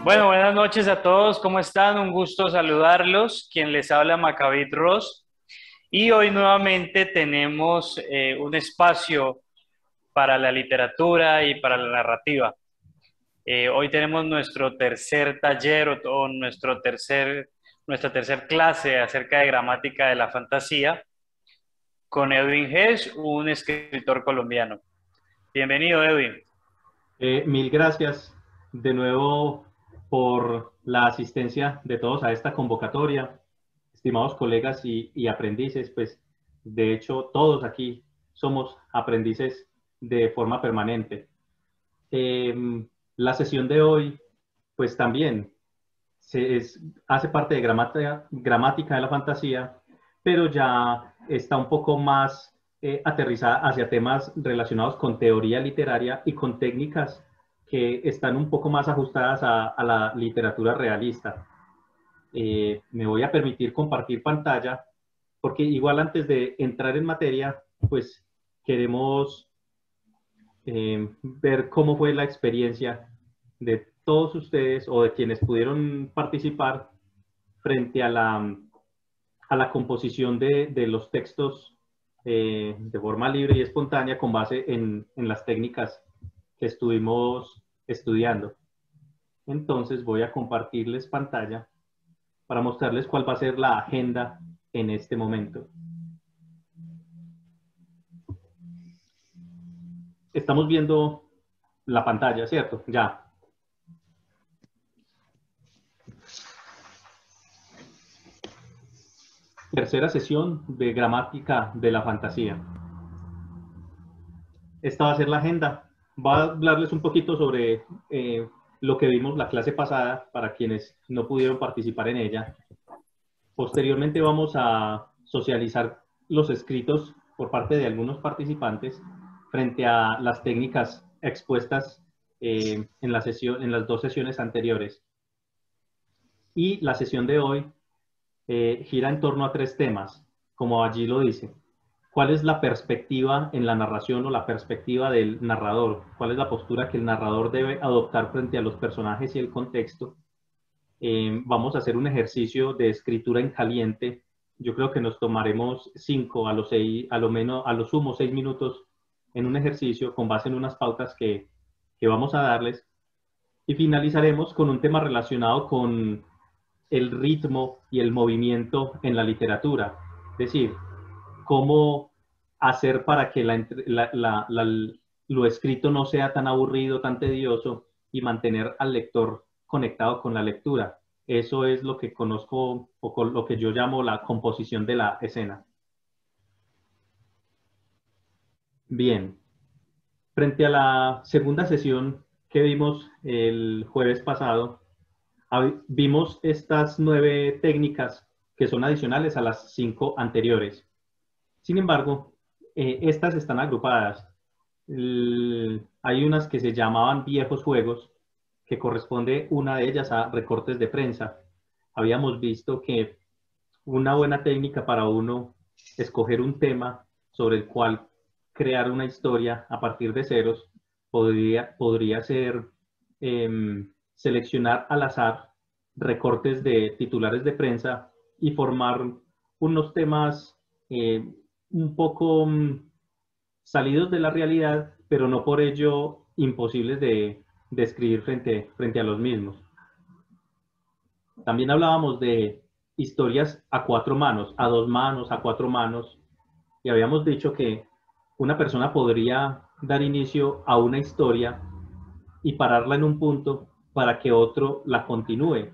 Bueno, buenas noches a todos, ¿cómo están? Un gusto saludarlos. Quien les habla, Macabit Ross. Y hoy nuevamente tenemos un espacio para la literatura y para la narrativa. Hoy tenemos nuestro tercer taller o nuestra tercer clase acerca de gramática de la fantasía con Edwin Hess, un escritor colombiano. Bienvenido, Edwin. Mil gracias de nuevo por la asistencia de todos a esta convocatoria, estimados colegas y aprendices, pues de hecho todos aquí somos aprendices de forma permanente. La sesión de hoy, pues también hace parte de gramática de la fantasía, pero ya está un poco más aterrizada hacia temas relacionados con teoría literaria y con técnicas que están un poco más ajustadas a la literatura realista. Me voy a permitir compartir pantalla porque igual antes de entrar en materia, pues queremos ver cómo fue la experiencia de todos ustedes o de quienes pudieron participar frente a la composición de los textos de forma libre y espontánea con base en las técnicas que estuvimos estudiando. Entonces voy a compartirles pantalla para mostrarles cuál va a ser la agenda en este momento. Estamos viendo la pantalla, ¿cierto? Ya. Tercera sesión de gramática de la fantasía. Esta va a ser la agenda. Voy a hablarles un poquito sobre lo que vimos la clase pasada para quienes no pudieron participar en ella. Posteriormente vamos a socializar los escritos por parte de algunos participantes frente a las técnicas expuestas en las dos sesiones anteriores. Y la sesión de hoy gira en torno a tres temas, como allí lo dice. ¿Cuál es la perspectiva en la narración o la perspectiva del narrador? ¿Cuál es la postura que el narrador debe adoptar frente a los personajes y el contexto? Vamos a hacer un ejercicio de escritura en caliente. Yo creo que nos tomaremos 5 a los 6, a lo menos, a lo sumo 6 minutos en un ejercicio con base en unas pautas que vamos a darles. Y finalizaremos con un tema relacionado con el ritmo y el movimiento en la literatura. Es decir, cómo hacer para que lo escrito no sea tan aburrido, tan tedioso y mantener al lector conectado con la lectura. Eso es lo que conozco o con lo que yo llamo la composición de la escena. Bien, frente a la segunda sesión que vimos el jueves pasado, vimos estas 9 técnicas que son adicionales a las 5 anteriores. Sin embargo, estas están agrupadas. Hay unas que se llamaban viejos juegos, que corresponde una de ellas a recortes de prensa. Habíamos visto que una buena técnica para uno escoger un tema sobre el cual crear una historia a partir de ceros podría ser seleccionar al azar recortes de titulares de prensa y formar unos temas un poco salidos de la realidad, pero no por ello imposibles de escribir frente a los mismos. También hablábamos de historias a 4 manos, a 2 manos, a 4 manos, y habíamos dicho que una persona podría dar inicio a una historia y pararla en un punto para que otro la continúe.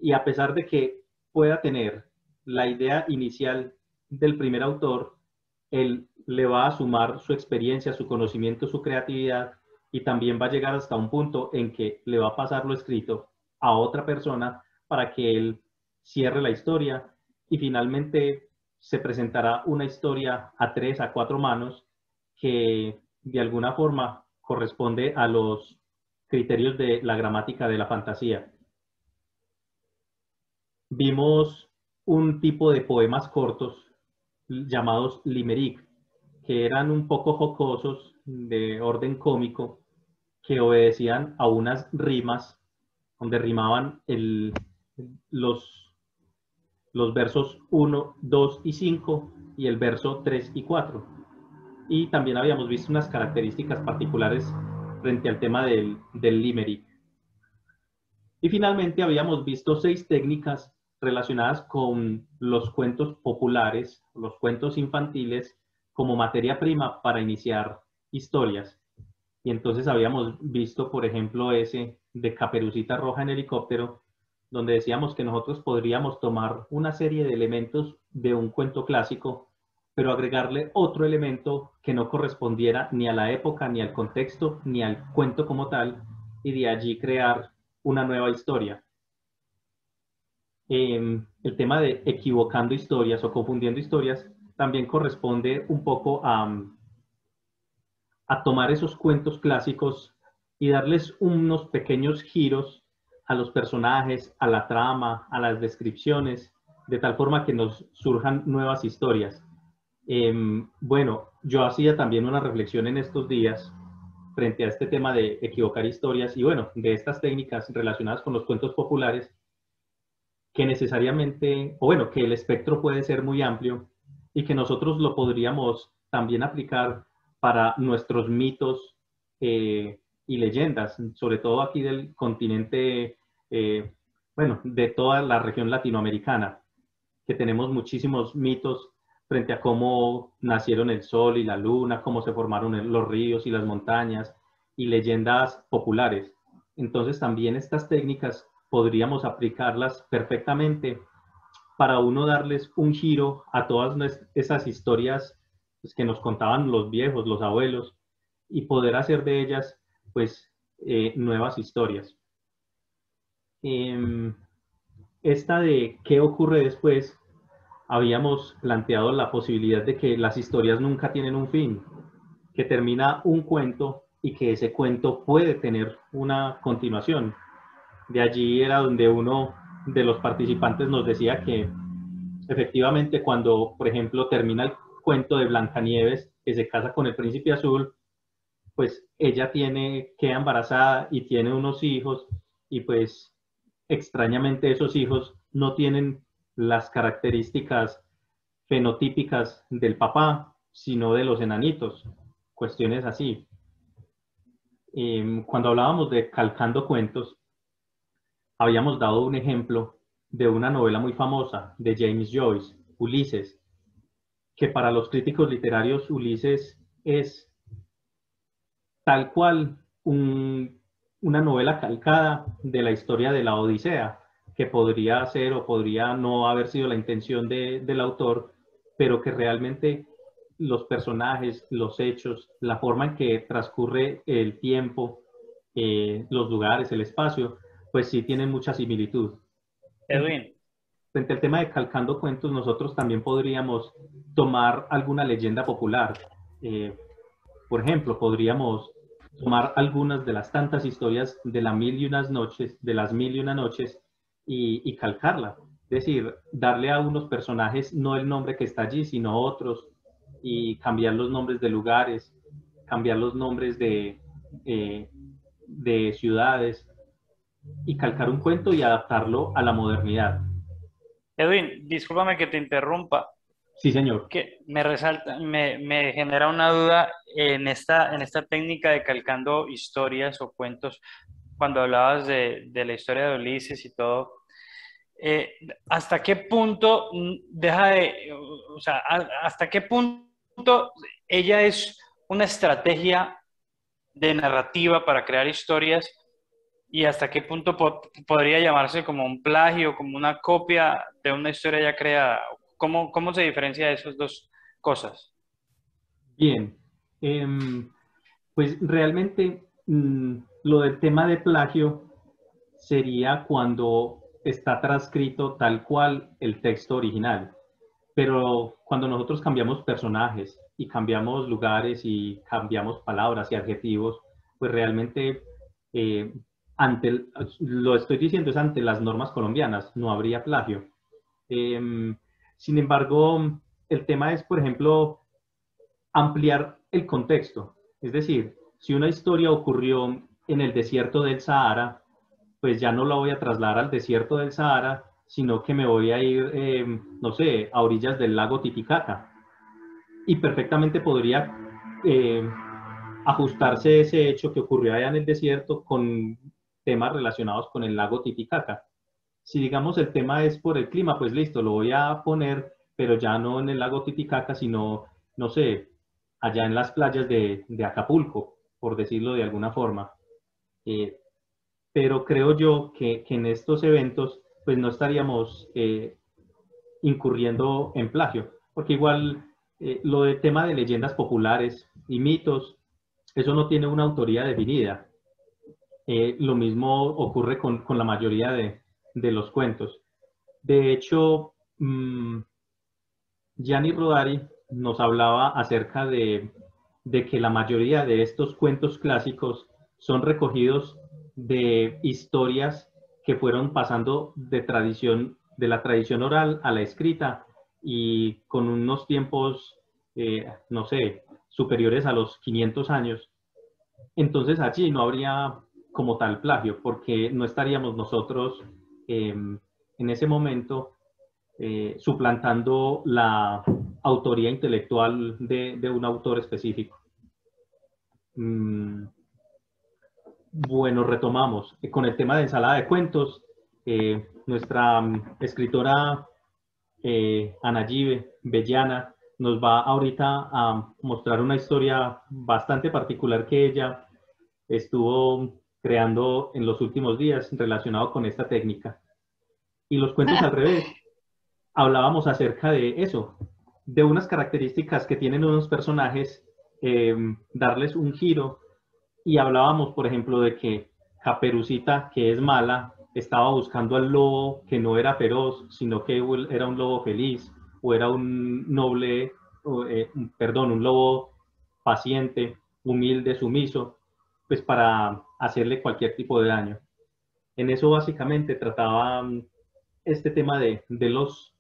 Y a pesar de que pueda tener la idea inicial del primer autor, él le va a sumar su experiencia, su conocimiento, su creatividad y también va a llegar hasta un punto en que le va a pasar lo escrito a otra persona para que él cierre la historia y finalmente se presentará una historia a 3, a 4 manos que de alguna forma corresponde a los criterios de la gramática de la fantasía. Vimos un tipo de poemas cortos llamados limerick, que eran un poco jocosos, de orden cómico, que obedecían a unas rimas donde rimaban los, los versos 1, 2 y 5 y el verso 3 y 4. Y también habíamos visto unas características particulares frente al tema del limerick. Y finalmente habíamos visto 6 técnicas relacionadas con los cuentos populares, los cuentos infantiles, como materia prima para iniciar historias. Y entonces habíamos visto, por ejemplo, ese de Caperucita Roja en helicóptero, donde decíamos que nosotros podríamos tomar una serie de elementos de un cuento clásico, pero agregarle otro elemento que no correspondiera ni a la época, ni al contexto, ni al cuento como tal, y de allí crear una nueva historia. El tema de equivocando historias o confundiendo historias también corresponde un poco a tomar esos cuentos clásicos y darles unos pequeños giros a los personajes, a la trama, a las descripciones, de tal forma que nos surjan nuevas historias. Bueno, yo hacía también una reflexión en estos días frente a este tema de equivocar historias y bueno, de estas técnicas relacionadas con los cuentos populares, que necesariamente, o bueno, que el espectro puede ser muy amplio y que nosotros lo podríamos también aplicar para nuestros mitos y leyendas, sobre todo aquí del continente, bueno, de toda la región latinoamericana, que tenemos muchísimos mitos frente a cómo nacieron el sol y la luna, cómo se formaron los ríos y las montañas, y leyendas populares. Entonces también estas técnicas podríamos aplicarlas perfectamente para uno darles un giro a todas esas historias pues, que nos contaban los viejos, los abuelos, y poder hacer de ellas pues nuevas historias. Esta de qué ocurre después, habíamos planteado la posibilidad de que las historias nunca tienen un fin, que termina un cuento y que ese cuento puede tener una continuación. De allí era donde uno de los participantes nos decía que efectivamente cuando, por ejemplo, termina el cuento de Blancanieves, que se casa con el príncipe azul, pues ella queda embarazada y tiene unos hijos y pues extrañamente esos hijos no tienen las características fenotípicas del papá, sino de los enanitos, cuestiones así. Cuando hablábamos de calcando cuentos, habíamos dado un ejemplo de una novela muy famosa de James Joyce, Ulises, que para los críticos literarios Ulises es tal cual una novela calcada de la historia de la Odisea, que podría ser o podría no haber sido la intención del autor, pero que realmente los personajes, los hechos, la forma en que transcurre el tiempo, los lugares, el espacio, pues sí tienen mucha similitud. Edwin. Frente al tema de calcando cuentos, nosotros también podríamos tomar alguna leyenda popular. Por ejemplo, podríamos tomar algunas de las tantas historias de las mil y unas noches, y calcarla. Es decir, darle a unos personajes no el nombre que está allí, sino otros, y cambiar los nombres de lugares, cambiar los nombres de ciudades, y calcar un cuento y adaptarlo a la modernidad. Edwin, discúlpame que te interrumpa, Sí, señor. que me resalta, me genera una duda en esta técnica de calcando historias o cuentos, cuando hablabas de la historia de Ulises y todo. eh, ¿Hasta qué punto deja de, o sea, hasta qué punto ella es una estrategia de narrativa para crear historias y hasta qué punto podría llamarse como un plagio, como una copia de una historia ya creada? ¿Cómo se diferencia de esas dos cosas? Bien. Pues realmente lo del tema de plagio sería cuando está transcrito tal cual el texto original. Pero cuando nosotros cambiamos personajes y cambiamos lugares y cambiamos palabras y adjetivos, pues realmente eh, lo estoy diciendo es ante las normas colombianas, no habría plagio. Em, Sin embargo, el tema es, por ejemplo, ampliar el contexto. Es decir, si una historia ocurrió en el desierto del Sahara, pues ya no la voy a trasladar al desierto del Sahara, sino que me voy a ir, no sé, a orillas del lago Titicaca. Y perfectamente podría eh, ajustarse ese hecho que ocurrió allá en el desierto con temas relacionados con el lago Titicaca. Si digamos el tema es por el clima, pues listo, lo voy a poner, pero ya no en el lago Titicaca, sino, no sé, allá en las playas de Acapulco, por decirlo de alguna forma. Eh, pero creo yo que en estos eventos, pues no estaríamos incurriendo en plagio, porque igual lo del tema de leyendas populares y mitos, eso no tiene una autoría definida. Lo mismo ocurre con la mayoría de los cuentos. De hecho, Gianni Rodari nos hablaba acerca de que la mayoría de estos cuentos clásicos son recogidos de historias que fueron pasando de la tradición oral a la escrita y con unos tiempos, no sé, superiores a los 500 años. Entonces allí no habría como tal plagio, porque no estaríamos nosotros en ese momento suplantando la autoría intelectual de un autor específico. Mm, bueno, retomamos. Con el tema de ensalada de cuentos, nuestra escritora Ana Gibe Bellana nos va ahorita a mostrar una historia bastante particular que ella estuvo creando en los últimos días relacionado con esta técnica. Y los cuentos al revés, hablábamos acerca de eso, de unas características que tienen unos personajes, darles un giro, y hablábamos, por ejemplo, de que Caperucita, que es mala, estaba buscando al lobo que no era feroz, sino que era un lobo feliz, o era un noble, perdón, un lobo paciente, humilde, sumiso, pues para hacerle cualquier tipo de daño. En eso básicamente trataba este tema de los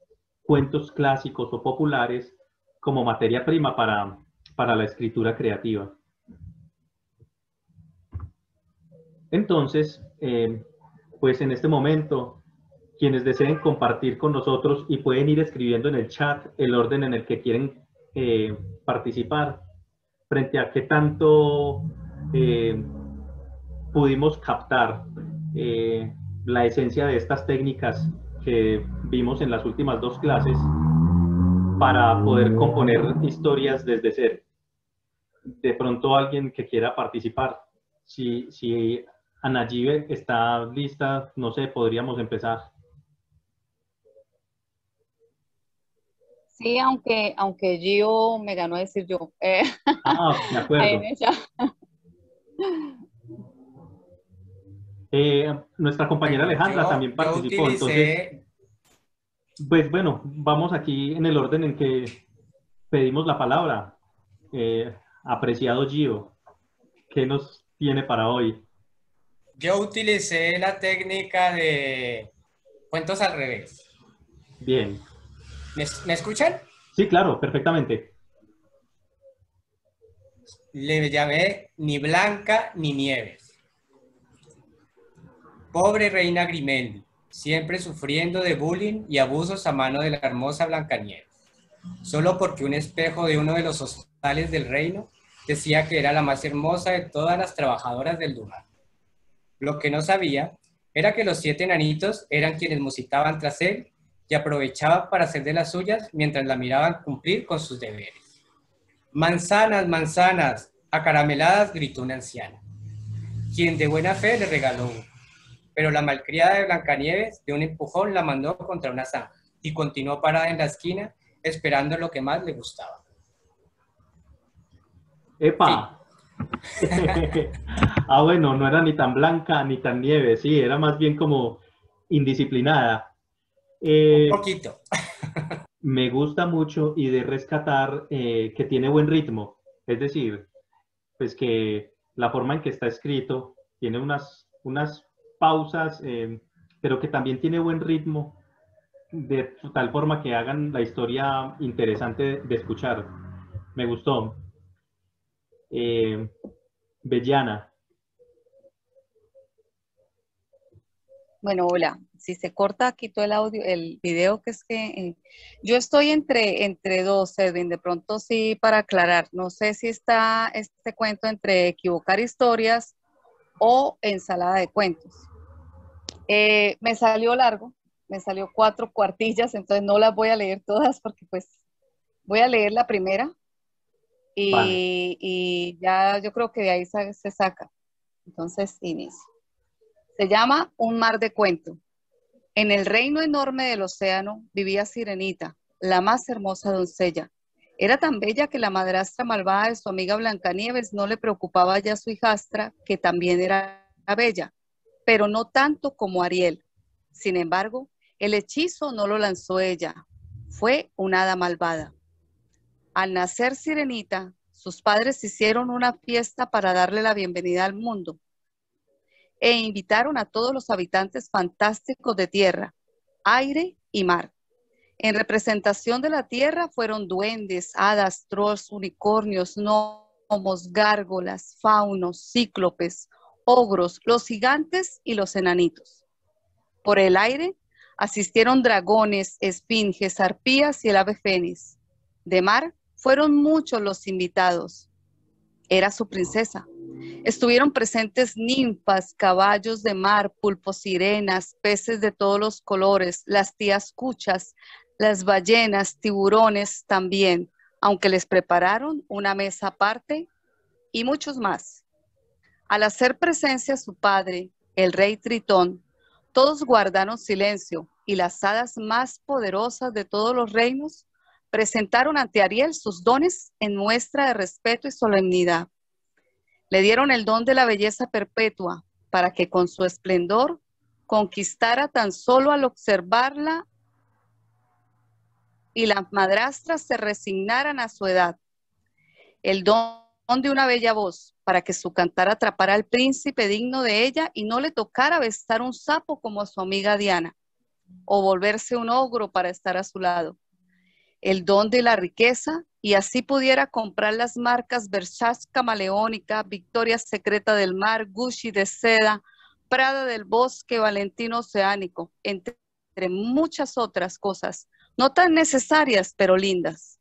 cuentos clásicos o populares como materia prima para la escritura creativa. Entonces, pues en este momento, quienes deseen compartir con nosotros y pueden ir escribiendo en el chat el orden en el que quieren participar, frente a qué tanto pudimos captar la esencia de estas técnicas que vimos en las últimas dos clases para poder componer historias desde cero. De pronto alguien que quiera participar, si Ana Gibe está lista, no sé, podríamos empezar. Sí, aunque Gio me ganó a decir yo. De Ahí acuerdo. en el chat. Nuestra compañera Bueno, Alejandra también yo participó, entonces, utilicé, pues bueno, vamos aquí en el orden en que pedimos la palabra. Apreciado Gio, ¿qué nos tiene para hoy? yo utilicé la técnica de cuentos al revés. Bien. Me escuchan? Sí, claro, perfectamente. Le llamé ni Blanca ni Nieves. Pobre reina Grimeldi, siempre sufriendo de bullying y abusos a mano de la hermosa Blancanieves, solo porque un espejo de uno de los hostales del reino decía que era la más hermosa de todas las trabajadoras del lugar. Lo que no sabía era que los 7 enanitos eran quienes musitaban tras él y aprovechaban para hacer de las suyas mientras la miraban cumplir con sus deberes. Manzanas, manzanas, acarameladas, gritó una anciana, quien de buena fe le regaló una. Pero la malcriada de Blancanieves de un empujón la mandó contra una zanja y continuó parada en la esquina esperando lo que más le gustaba. Fin. ¡Epa! Bueno, no era ni tan blanca ni tan nieve, sí, era más bien como indisciplinada. Un poquito. Me gusta mucho y de rescatar que tiene buen ritmo, es decir, pues que la forma en que está escrito tiene unas pausas, pero que también tiene buen ritmo, de tal forma que hagan la historia interesante de escuchar. Me gustó. Bellana. Bueno, hola. Si se corta, quito el audio, el video, que es que yo estoy entre dos, Edwin, de pronto sí para aclarar. No sé si está este cuento entre equivocar historias o ensalada de cuentos. Me salió largo, me salió 4 cuartillas, entonces no las voy a leer todas porque pues voy a leer la primera Vale. y ya yo creo que de ahí se saca. Entonces, inicio. Se llama Un mar de cuento. En el reino enorme del océano vivía Sirenita, la más hermosa doncella. Era tan bella que la madrastra malvada de su amiga Blancanieves no le preocupaba ya su hijastra, que también era bella, pero no tanto como Ariel. Sin embargo, el hechizo no lo lanzó ella, fue una hada malvada. Al nacer Sirenita, sus padres hicieron una fiesta para darle la bienvenida al mundo e invitaron a todos los habitantes fantásticos de tierra, aire y mar. En representación de la tierra fueron duendes, hadas, trolls, unicornios, gnomos, gárgolas, faunos, cíclopes, ogros, los gigantes y los enanitos. Por el aire asistieron dragones, esfinges, arpías y el ave fénix. De mar fueron muchos los invitados. Era su princesa. Estuvieron presentes ninfas, caballos de mar, pulpos, sirenas, peces de todos los colores, las tías cuchas, las ballenas, tiburones también, aunque les prepararon una mesa aparte y muchos más. Al hacer presencia su padre, el rey Tritón, todos guardaron silencio y las hadas más poderosas de todos los reinos presentaron ante Ariel sus dones en muestra de respeto y solemnidad. Le dieron el don de la belleza perpetua para que con su esplendor conquistara tan solo al observarla y las madrastras se resignaran a su edad. El don de una bella voz para que su cantar atrapara al príncipe digno de ella y no le tocara besar un sapo como a su amiga Diana o volverse un ogro para estar a su lado. El don de la riqueza y así pudiera comprar las marcas Versace Camaleónica, Victoria Secreta del Mar, Gucci de Seda, Prada del Bosque, Valentino Oceánico, entre muchas otras cosas, no tan necesarias, pero lindas.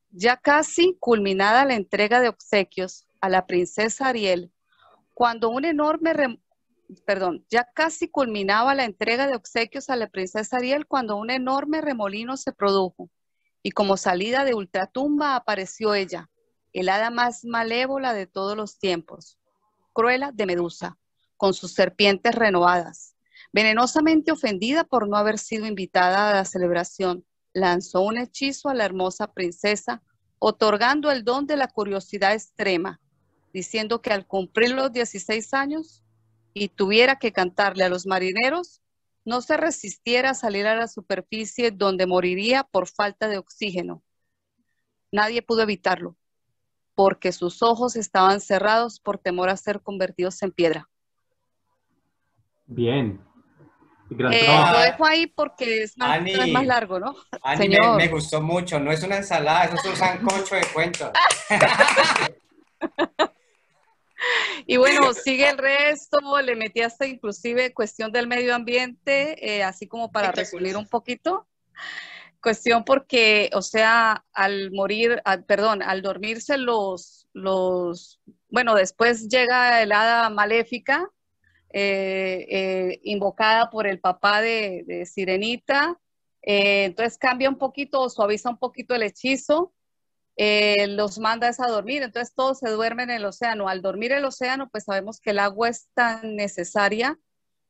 Ya casi culminada la entrega de obsequios a la princesa Ariel, cuando un enorme ya casi culminaba la entrega de obsequios a la princesa Ariel cuando un enorme remolino se produjo y como salida de ultratumba apareció ella, el hada más malévola de todos los tiempos, Cruela de Medusa, con sus serpientes renovadas. Venenosamente ofendida por no haber sido invitada a la celebración, lanzó un hechizo a la hermosa princesa, otorgando el don de la curiosidad extrema, diciendo que al cumplir los 16 años y tuviera que cantarle a los marineros, no se resistiera a salir a la superficie donde moriría por falta de oxígeno. Nadie pudo evitarlo, porque sus ojos estaban cerrados por temor a ser convertidos en piedra. Bien. Gran Lo trabajo. dejo ahí porque es más Ani, largo, ¿no? Ani, me Señor. gustó mucho. No es una ensalada, eso es un sancocho de cuentos. Y bueno, sigue el resto, le metí hasta inclusive cuestión del medio ambiente, así como para resumir un poquito. Cuestión porque, o sea, al morir, al dormirse bueno, después llega el hada maléfica, invocada por el papá de Sirenita, entonces cambia un poquito o suaviza un poquito el hechizo, los manda a dormir, entonces todos se duermen en el océano. Al dormir el océano, pues sabemos que el agua es tan necesaria,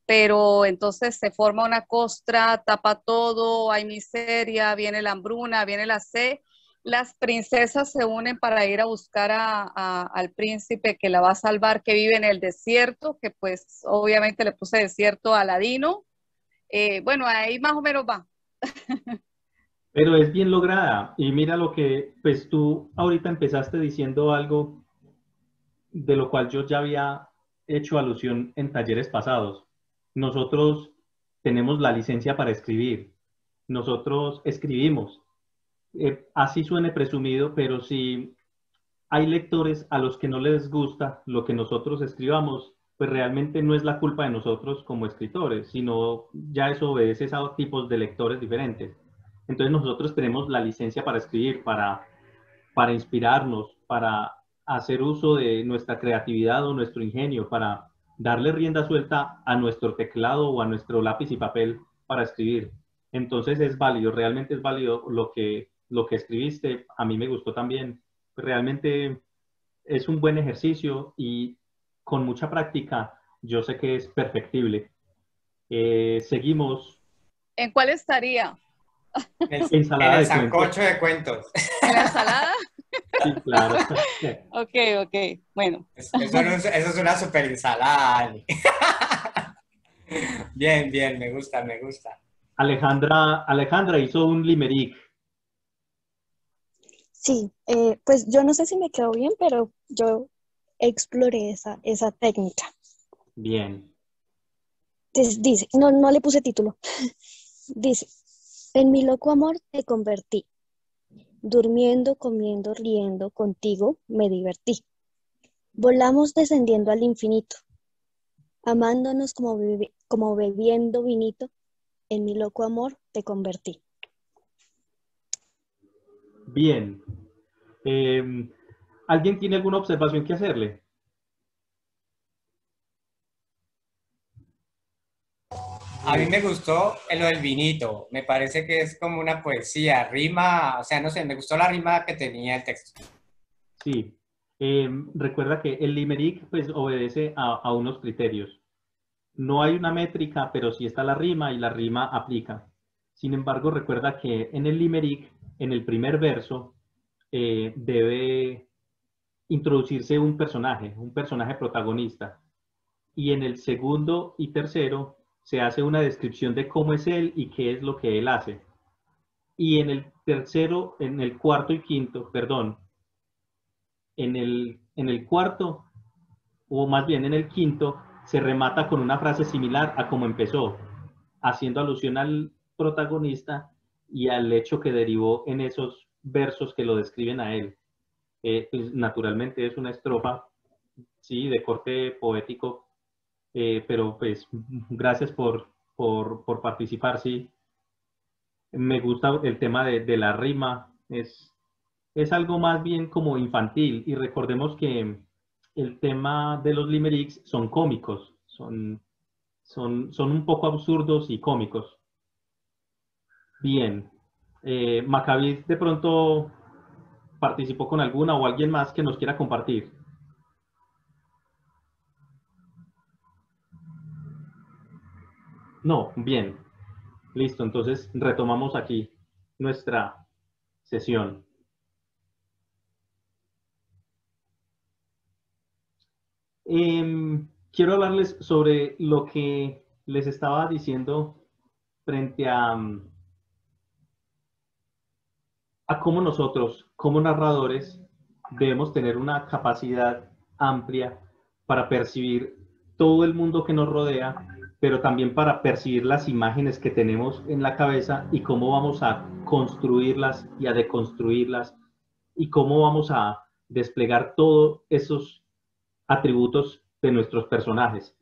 pero entonces se forma una costra, tapa todo, hay miseria, viene la hambruna, viene la sed. Las princesas se unen para ir a buscar al príncipe que la va a salvar, que vive en el desierto, que pues obviamente le puse desierto a Aladino. Bueno, ahí más o menos va. Pero es bien lograda. Y mira lo que, pues tú ahorita empezaste diciendo algo de lo cual yo ya había hecho alusión en talleres pasados. Nosotros tenemos la licencia para escribir. Nosotros escribimos. Así suene presumido, pero si hay lectores a los que no les gusta lo que nosotros escribamos, pues realmente no es la culpa de nosotros como escritores, sino ya eso obedece a tipos de lectores diferentes. Entonces nosotros tenemos la licencia para escribir, para inspirarnos, para hacer uso de nuestra creatividad o nuestro ingenio, para darle rienda suelta a nuestro teclado o a nuestro lápiz y papel para escribir. Entonces es válido, realmente es válido lo que escribiste. A mí me gustó también. Realmente es un buen ejercicio y con mucha práctica yo sé que es perfectible. Seguimos. ¿En cuál estaría? En Ensalada el de cuentos. sancocho de cuentos. ¿En la ensalada? Sí, claro. Ok, bueno. Eso es una super ensalada, Ali. Bien, bien, me gusta, me gusta. Alejandra hizo un limerick. Sí, pues yo no sé si me quedó bien, pero yo exploré esa técnica. Bien. Entonces, dice, no le puse título. Dice, en mi loco amor te convertí. Durmiendo, comiendo, riendo, contigo me divertí. Volamos descendiendo al infinito, amándonos como bebiendo vinito. En mi loco amor te convertí. Bien. ¿Alguien tiene alguna observación que hacerle? A mí me gustó lo del vinito. Me parece que es como una poesía, rima, o sea, no sé, me gustó la rima que tenía el texto. Sí. Recuerda que el limerick pues obedece a unos criterios. No hay una métrica, pero sí está la rima y la rima aplica. Sin embargo, recuerda que en el limerick, en el primer verso, debe introducirse un personaje protagonista. Y en el segundo y tercero se hace una descripción de cómo es él y qué es lo que él hace. Y en el tercero, en el cuarto y quinto, perdón, en el cuarto, o más bien en el quinto, se remata con una frase similar a como empezó, haciendo alusión al protagonista y al hecho que derivó en esos versos que lo describen a él. Pues, naturalmente es una estrofa, sí, de corte poético, pero pues gracias por participar, sí. Me gusta el tema de la rima, es algo más bien como infantil y recordemos que el tema de los limericks son cómicos, son un poco absurdos y cómicos. Bien, Maccabi de pronto participó con alguna o alguien más que nos quiera compartir. No, bien, listo, entonces retomamos aquí nuestra sesión. Quiero hablarles sobre lo que les estaba diciendo frente a cómo nosotros, como narradores, debemos tener una capacidad amplia para percibir todo el mundo que nos rodea, pero también para percibir las imágenes que tenemos en la cabeza y cómo vamos a construirlas y a deconstruirlas y cómo vamos a desplegar todos esos atributos de nuestros personajes.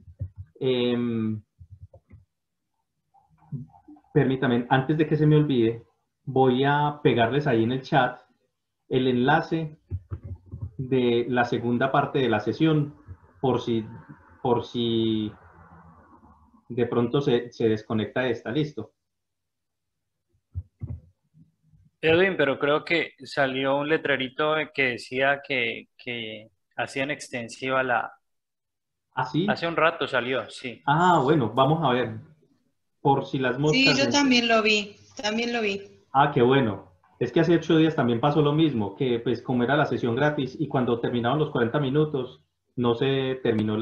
Permítame, antes de que se me olvide, voy a pegarles ahí en el chat el enlace de la segunda parte de la sesión por si de pronto se desconecta esta. Listo. Edwin, pero creo que salió un letrerito que decía que hacían extensiva la... ¿Ah, sí? Hace un rato salió, sí. Ah, bueno, vamos a ver. Por si las Sí, moscas... yo también lo vi. Ah, qué bueno. Es que hace 8 días también pasó lo mismo, que pues como era la sesión gratis y cuando terminaron los 40 minutos no se terminó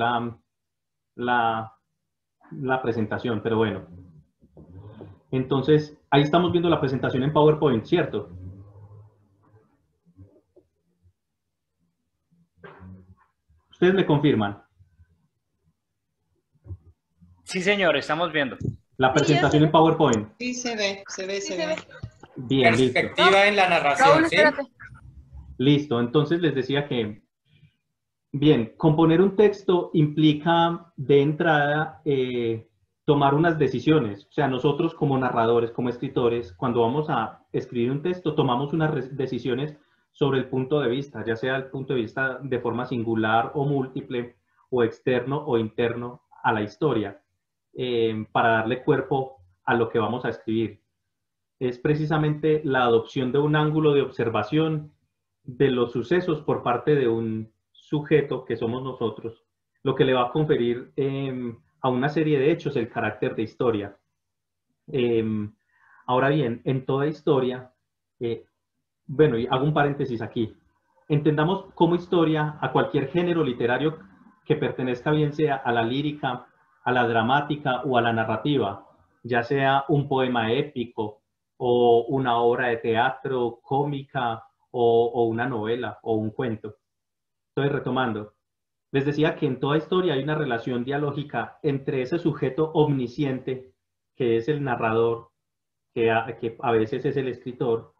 la presentación, pero bueno. Entonces, ahí estamos viendo la presentación en PowerPoint, ¿cierto? Ustedes me confirman. Sí, señor, estamos viendo. La presentación en PowerPoint. Sí, se ve. Bien, listo. Perspectiva en la narración, Raúl, ¿sí? espérate. Listo. Entonces les decía que Bien, componer un texto implica de entrada tomar unas decisiones. O sea, nosotros como narradores, como escritores, cuando vamos a escribir un texto, tomamos unas decisiones sobre el punto de vista, ya sea el punto de vista de forma singular o múltiple, o externo o interno a la historia, para darle cuerpo a lo que vamos a escribir. Es precisamente la adopción de un ángulo de observación de los sucesos por parte de un sujeto que somos nosotros, lo que le va a conferir a una serie de hechos el carácter de historia. Ahora bien, en toda historia, bueno, y hago un paréntesis aquí, entendamos como historia a cualquier género literario que pertenezca bien sea a la lírica, a la dramática o a la narrativa, ya sea un poema épico o una obra de teatro cómica o una novela o un cuento. Entonces, retomando, les decía que en toda historia hay una relación dialógica entre ese sujeto omnisciente, que es el narrador, que a veces es el escritor,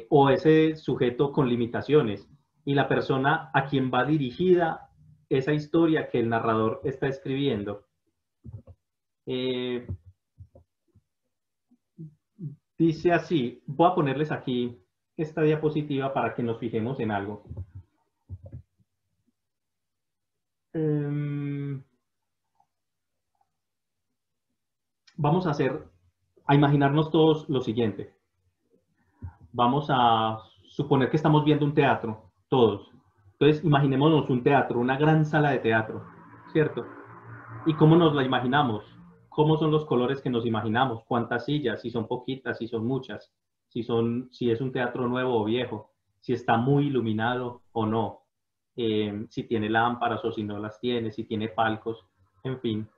o ese sujeto con limitaciones, y la persona a quien va dirigida esa historia que el narrador está escribiendo. Dice así, voy a ponerles aquí esta diapositiva para que nos fijemos en algo. Vamos a imaginarnos todos lo siguiente. Vamos a suponer que estamos viendo un teatro, todos. Entonces, imaginémonos un teatro, una gran sala de teatro, ¿cierto? ¿Y cómo nos la imaginamos? ¿Cómo son los colores que nos imaginamos? ¿Cuántas sillas? Si son poquitas, si son muchas, si es un teatro nuevo o viejo, si está muy iluminado o no, si tiene lámparas o si no las tiene, si tiene palcos, en fin.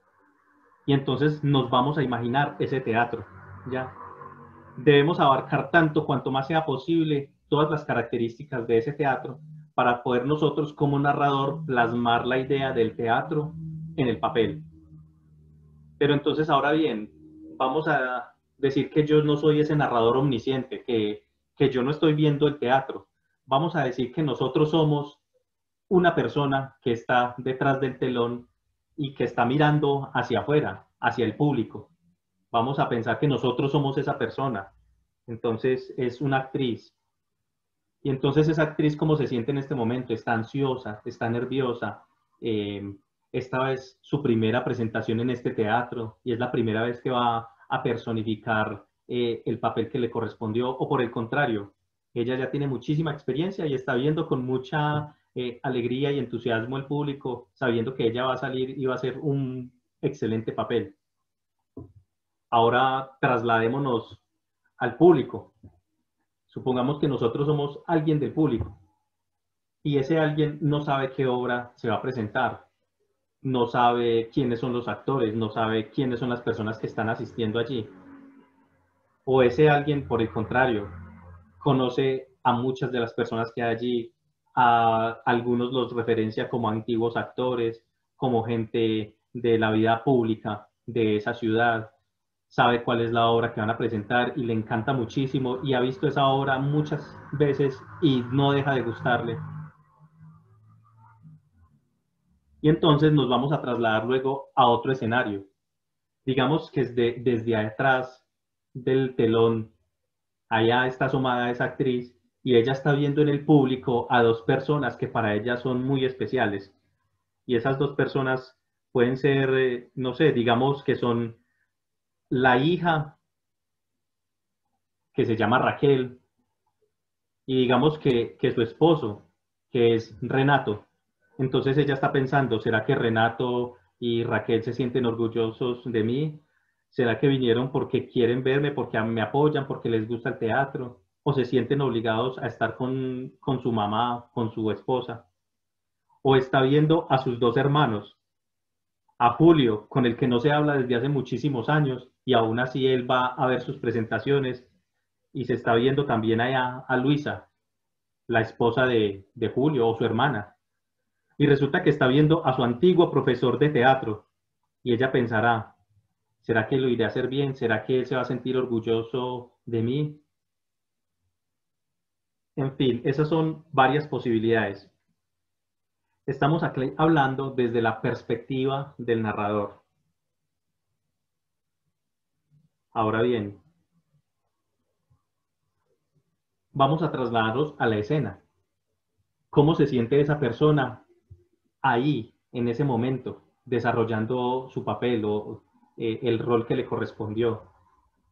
Y entonces nos vamos a imaginar ese teatro, ¿ya? Debemos abarcar tanto cuanto más sea posible todas las características de ese teatro para poder nosotros como narrador plasmar la idea del teatro en el papel. Pero entonces ahora bien, vamos a decir que yo no soy ese narrador omnisciente, que yo no estoy viendo el teatro. Vamos a decir que nosotros somos una persona que está detrás del telón y que está mirando hacia afuera, hacia el público. Vamos a pensar que nosotros somos esa persona. Entonces es una actriz. Y entonces esa actriz, ¿cómo se siente en este momento? Está ansiosa, está nerviosa. Esta es su primera presentación en este teatro y es la primera vez que va a personificar el papel que le correspondió, o por el contrario, ella ya tiene muchísima experiencia y está viendo con mucha alegría y entusiasmo el público, sabiendo que ella va a salir y va a hacer un excelente papel. Ahora trasladémonos al público. Supongamos que nosotros somos alguien del público y ese alguien no sabe qué obra se va a presentar, no sabe quiénes son los actores, no sabe quiénes son las personas que están asistiendo allí. O ese alguien, por el contrario, conoce a muchas de las personas que hay allí, a algunos los referencia como antiguos actores, como gente de la vida pública de esa ciudad, sabe cuál es la obra que van a presentar y le encanta muchísimo y ha visto esa obra muchas veces y no deja de gustarle. Y entonces nos vamos a trasladar luego a otro escenario. Digamos que desde atrás del telón, allá está asomada esa actriz y ella está viendo en el público a dos personas que para ella son muy especiales. Y esas dos personas pueden ser, no sé, digamos que son la hija, que se llama Raquel, y digamos que su esposo, que es Renato. Entonces ella está pensando, ¿será que Renato y Raquel se sienten orgullosos de mí? ¿Será que vinieron porque quieren verme, porque me apoyan, porque les gusta el teatro? ¿O se sienten obligados a estar con su mamá, con su esposa? ¿O está viendo a sus dos hermanos, a Julio, con el que no se habla desde hace muchísimos años, y aún así él va a ver sus presentaciones, y se está viendo también allá a Luisa, la esposa de Julio, o su hermana? Y resulta que está viendo a su antiguo profesor de teatro, y ella pensará, ¿será que lo iré a hacer bien? ¿Será que él se va a sentir orgulloso de mí? En fin, esas son varias posibilidades. Estamos aquí hablando desde la perspectiva del narrador. Ahora bien, vamos a trasladarnos a la escena. ¿Cómo se siente esa persona ahí, en ese momento, desarrollando su papel o el rol que le correspondió?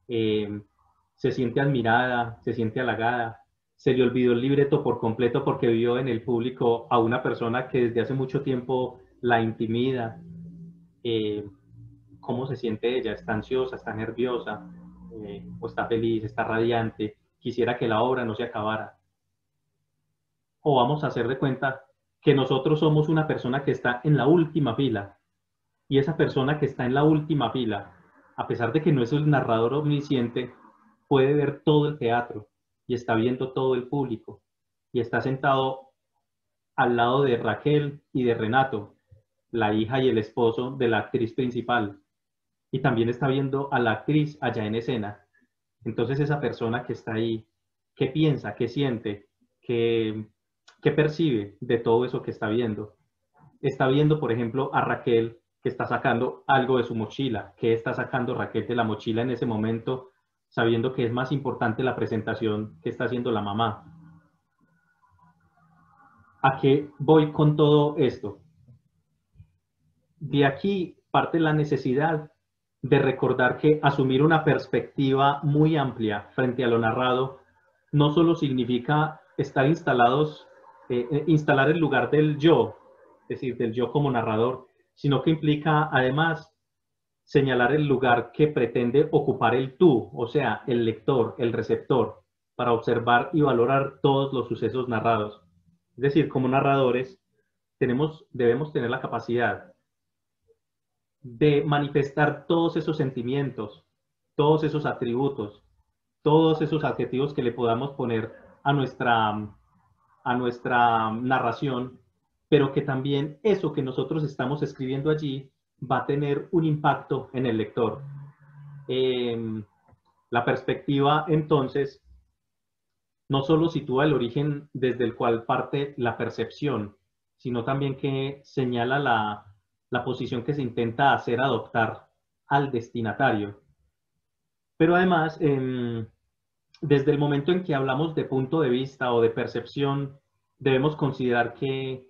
Se siente admirada, se siente halagada, se le olvidó el libreto por completo porque vio en el público a una persona que desde hace mucho tiempo la intimida. ¿Cómo se siente ella? ¿Está ansiosa, está nerviosa, o está feliz, está radiante? Quisiera que la obra no se acabara. O vamos a hacer de cuenta que nosotros somos una persona que está en la última fila, y esa persona que está en la última fila, a pesar de que no es el narrador omnisciente, puede ver todo el teatro y está viendo todo el público y está sentado al lado de Raquel y de Renato, la hija y el esposo de la actriz principal, y también está viendo a la actriz allá en escena. Entonces esa persona que está ahí, ¿qué piensa, qué siente, qué percibe de todo eso que está viendo? Está viendo, por ejemplo, a Raquel que está sacando algo de su mochila. ¿Qué está sacando Raquel de la mochila en ese momento, sabiendo que es más importante la presentación que está haciendo la mamá? ¿A qué voy con todo esto? De aquí parte la necesidad de recordar que asumir una perspectiva muy amplia frente a lo narrado no solo significa estar instalar el lugar del yo, es decir, del yo como narrador, sino que implica además señalar el lugar que pretende ocupar el tú, o sea, el lector, el receptor, para observar y valorar todos los sucesos narrados. Es decir, como narradores debemos tener la capacidad de manifestar todos esos sentimientos, todos esos atributos, todos esos adjetivos que le podamos poner a nuestra narración, pero que también eso que nosotros estamos escribiendo allí va a tener un impacto en el lector. La perspectiva, entonces, no solo sitúa el origen desde el cual parte la percepción, sino también que señala la posición que se intenta hacer adoptar al destinatario. Pero además, desde el momento en que hablamos de punto de vista o de percepción, debemos considerar que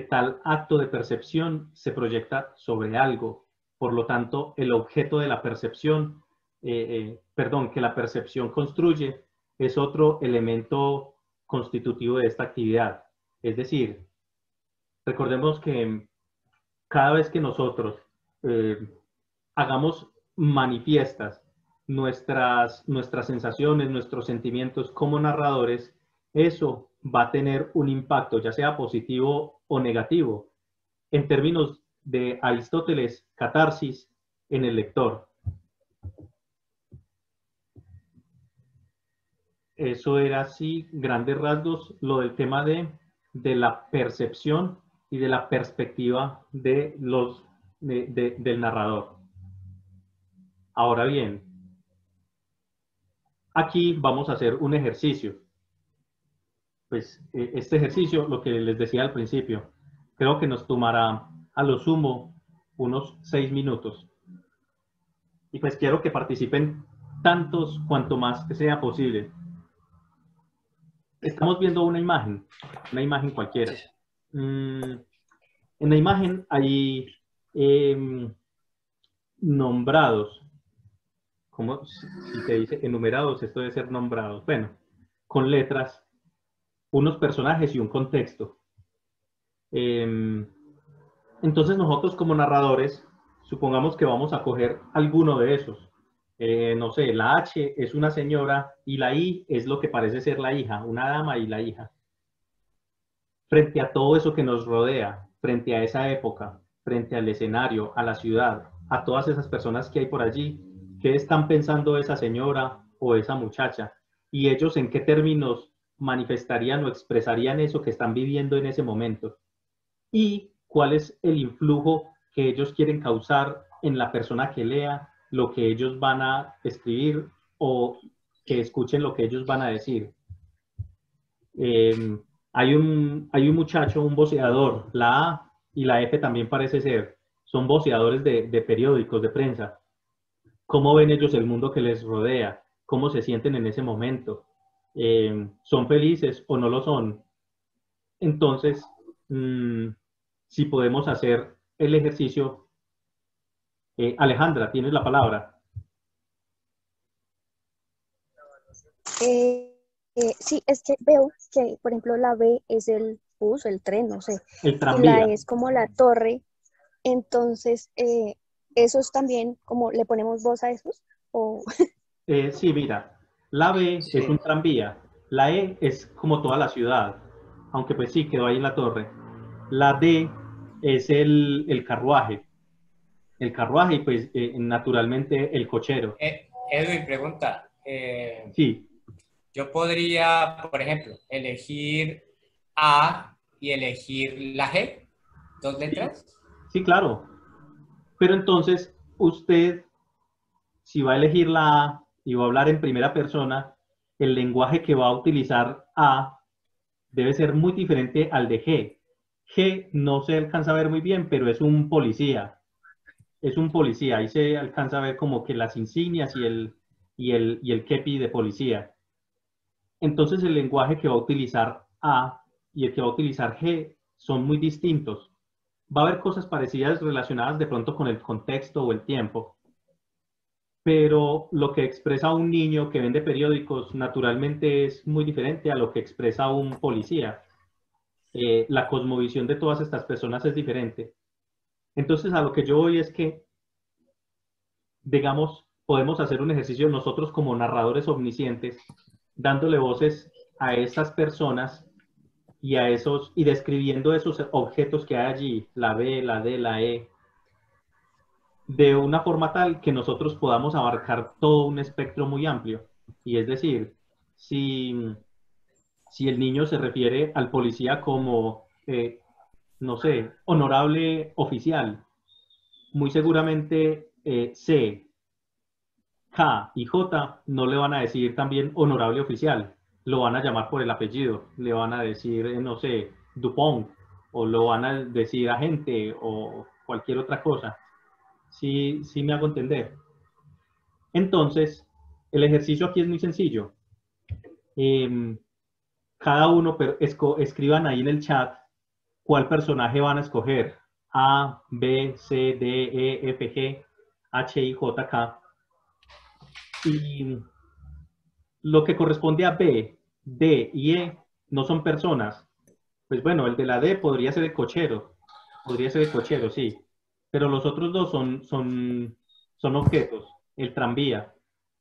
tal acto de percepción se proyecta sobre algo. Por lo tanto, el objeto de la percepción, que la percepción construye, es otro elemento constitutivo de esta actividad. Es decir, recordemos que cada vez que nosotros hagamos manifiestas nuestras sensaciones, nuestros sentimientos como narradores, eso va a tener un impacto, ya sea positivo o negativo. En términos de Aristóteles, catarsis en el lector. Eso era así, grandes rasgos, lo del tema de la percepción y de la perspectiva del narrador. Ahora bien, aquí vamos a hacer un ejercicio. Pues este ejercicio, lo que les decía al principio, creo que nos tomará a lo sumo unos 6 minutos. Y pues quiero que participen tantos cuanto más que sea posible. Estamos viendo una imagen cualquiera. En la imagen hay nombrados. ¿Cómo? Si te dice enumerados, esto debe ser nombrados. Bueno, con letras, unos personajes y un contexto. Entonces nosotros como narradores, supongamos que vamos a coger alguno de esos. No sé, la H es una señora y la I es lo que parece ser la hija, una dama y la hija. Frente a todo eso que nos rodea, frente a esa época, frente al escenario, a la ciudad, a todas esas personas que hay por allí, ¿qué están pensando esa señora o esa muchacha? Y ellos en qué términos manifestarían o expresarían eso que están viviendo en ese momento. Y cuál es el influjo que ellos quieren causar en la persona que lea lo que ellos van a escribir o que escuchen lo que ellos van a decir. Hay un muchacho, un voceador, la A y la F también parece ser, son voceadores de periódicos, de prensa. ¿Cómo ven ellos el mundo que les rodea? ¿Cómo se sienten en ese momento? ¿Son felices o no lo son? Entonces, si podemos hacer el ejercicio, Alejandra, tienes la palabra. Eh, sí, es que veo que, por ejemplo, la B es el bus, el tren, no sé, El y la tranvía. E es como la torre. Entonces, esos también, como le ponemos voz a esos, o Sí, mira, la B es un Sí. tranvía, la E es como toda la ciudad, aunque pues sí, quedó ahí en la torre. La D es el carruaje. El carruaje y pues naturalmente el cochero. Edwin pregunta, Sí, yo podría, por ejemplo, elegir A y elegir la G, dos sí, letras. sí, claro. Pero entonces usted, si va a elegir la A y va a hablar en primera persona, el lenguaje que va a utilizar A debe ser muy diferente al de G. G no se alcanza a ver muy bien, pero es un policía. Es un policía. Ahí se alcanza a ver como que las insignias y el kepi de policía. Entonces el lenguaje que va a utilizar A y el que va a utilizar G son muy distintos. Va a haber cosas parecidas relacionadas de pronto con el contexto o el tiempo, pero lo que expresa un niño que vende periódicos naturalmente es muy diferente a lo que expresa un policía. La cosmovisión de todas estas personas es diferente. Entonces a lo que yo voy es que, digamos, podemos hacer un ejercicio nosotros como narradores omniscientes, dándole voces a estas personas y a esos y describiendo esos objetos que hay allí, la B, la D, la E, de una forma tal que nosotros podamos abarcar todo un espectro muy amplio. Y es decir, si, si el niño se refiere al policía como, no sé, honorable oficial, muy seguramente C, K y J no le van a decir también honorable oficial, lo van a llamar por el apellido, le van a decir, no sé, Dupont, o lo van a decir agente o cualquier otra cosa. Sí, sí me hago entender. Entonces, el ejercicio aquí es muy sencillo. Eh, Cada uno escriban ahí en el chat cuál personaje van a escoger. A, B, C, D, E, F, G, H, I, J, K. Y lo que corresponde a B, D y E no son personas. Pues bueno, el de la D podría ser el cochero, sí, pero los otros dos son objetos. El tranvía,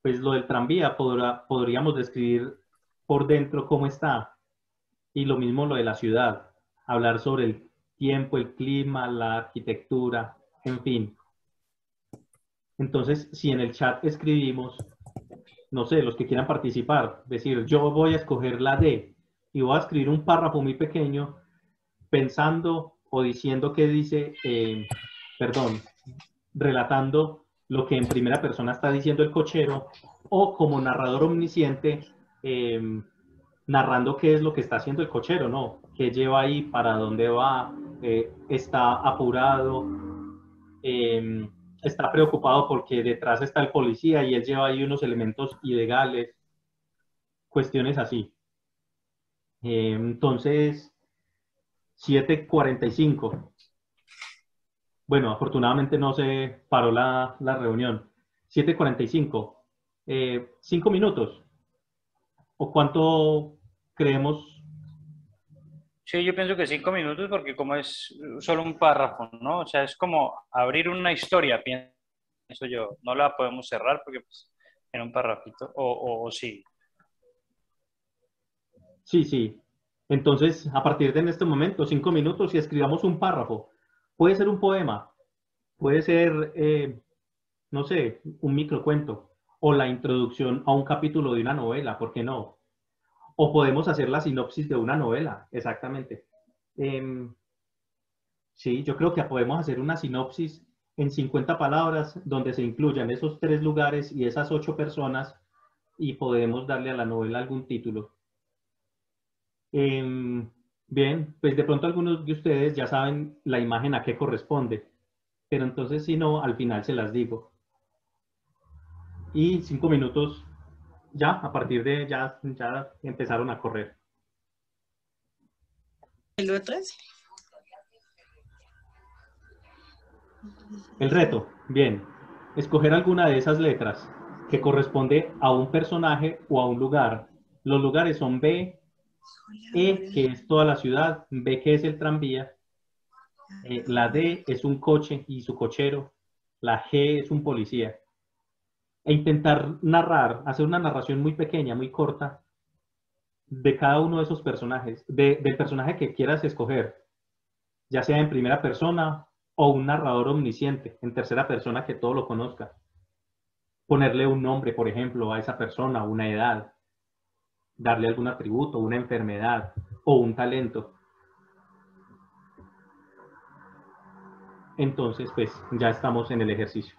pues lo del tranvía podríamos describir por dentro cómo está, y lo mismo lo de la ciudad, hablar sobre el tiempo, el clima, la arquitectura, en fin. Entonces, si en el chat escribimos, no sé, los que quieran participar, decir, yo voy a escoger la D y voy a escribir un párrafo muy pequeño pensando o diciendo que dice, perdón, relatando lo que en primera persona está diciendo el cochero, o como narrador omnisciente, narrando qué es lo que está haciendo el cochero, ¿no? ¿Qué lleva ahí? ¿Para dónde va? ¿Está apurado? Eh, ¿Está preocupado porque detrás está el policía y él lleva ahí unos elementos ilegales? Cuestiones así. Entonces, 7:45. Bueno, afortunadamente no se paró la reunión. 7:45. 5 minutos. ¿O cuánto creemos? Sí, yo pienso que 5 minutos porque como es solo un párrafo, ¿no? O sea, es como abrir una historia, pienso yo. No la podemos cerrar porque pues, en un párrafito, o sí. Sí, sí. Entonces, a partir de en este momento, 5 minutos y escribamos un párrafo. Puede ser un poema, puede ser, no sé, un microcuento o la introducción a un capítulo de una novela, ¿por qué no? O podemos hacer la sinopsis de una novela, exactamente. Em, Sí, yo creo que podemos hacer una sinopsis en 50 palabras donde se incluyan esos 3 lugares y esas 8 personas y podemos darle a la novela algún título. Bien, pues de pronto algunos de ustedes ya saben la imagen a qué corresponde, pero entonces si no, al final se las digo. Y 5 minutos ya, a partir de ya empezaron a correr. ¿El otro es? El reto, bien, escoger alguna de esas letras que corresponde a un personaje o a un lugar. Los lugares son B, E, que es toda la ciudad, B, que es el tranvía, la D es un coche y su cochero, la G es un policía. E intentar narrar, hacer una narración muy pequeña, muy corta, de cada uno de esos personajes, del personaje que quieras escoger, ya sea en primera persona o un narrador omnisciente, en tercera persona que todo lo conozca. Ponerle un nombre, por ejemplo, a esa persona, una edad, darle algún atributo, una enfermedad o un talento. Entonces, pues ya estamos en el ejercicio.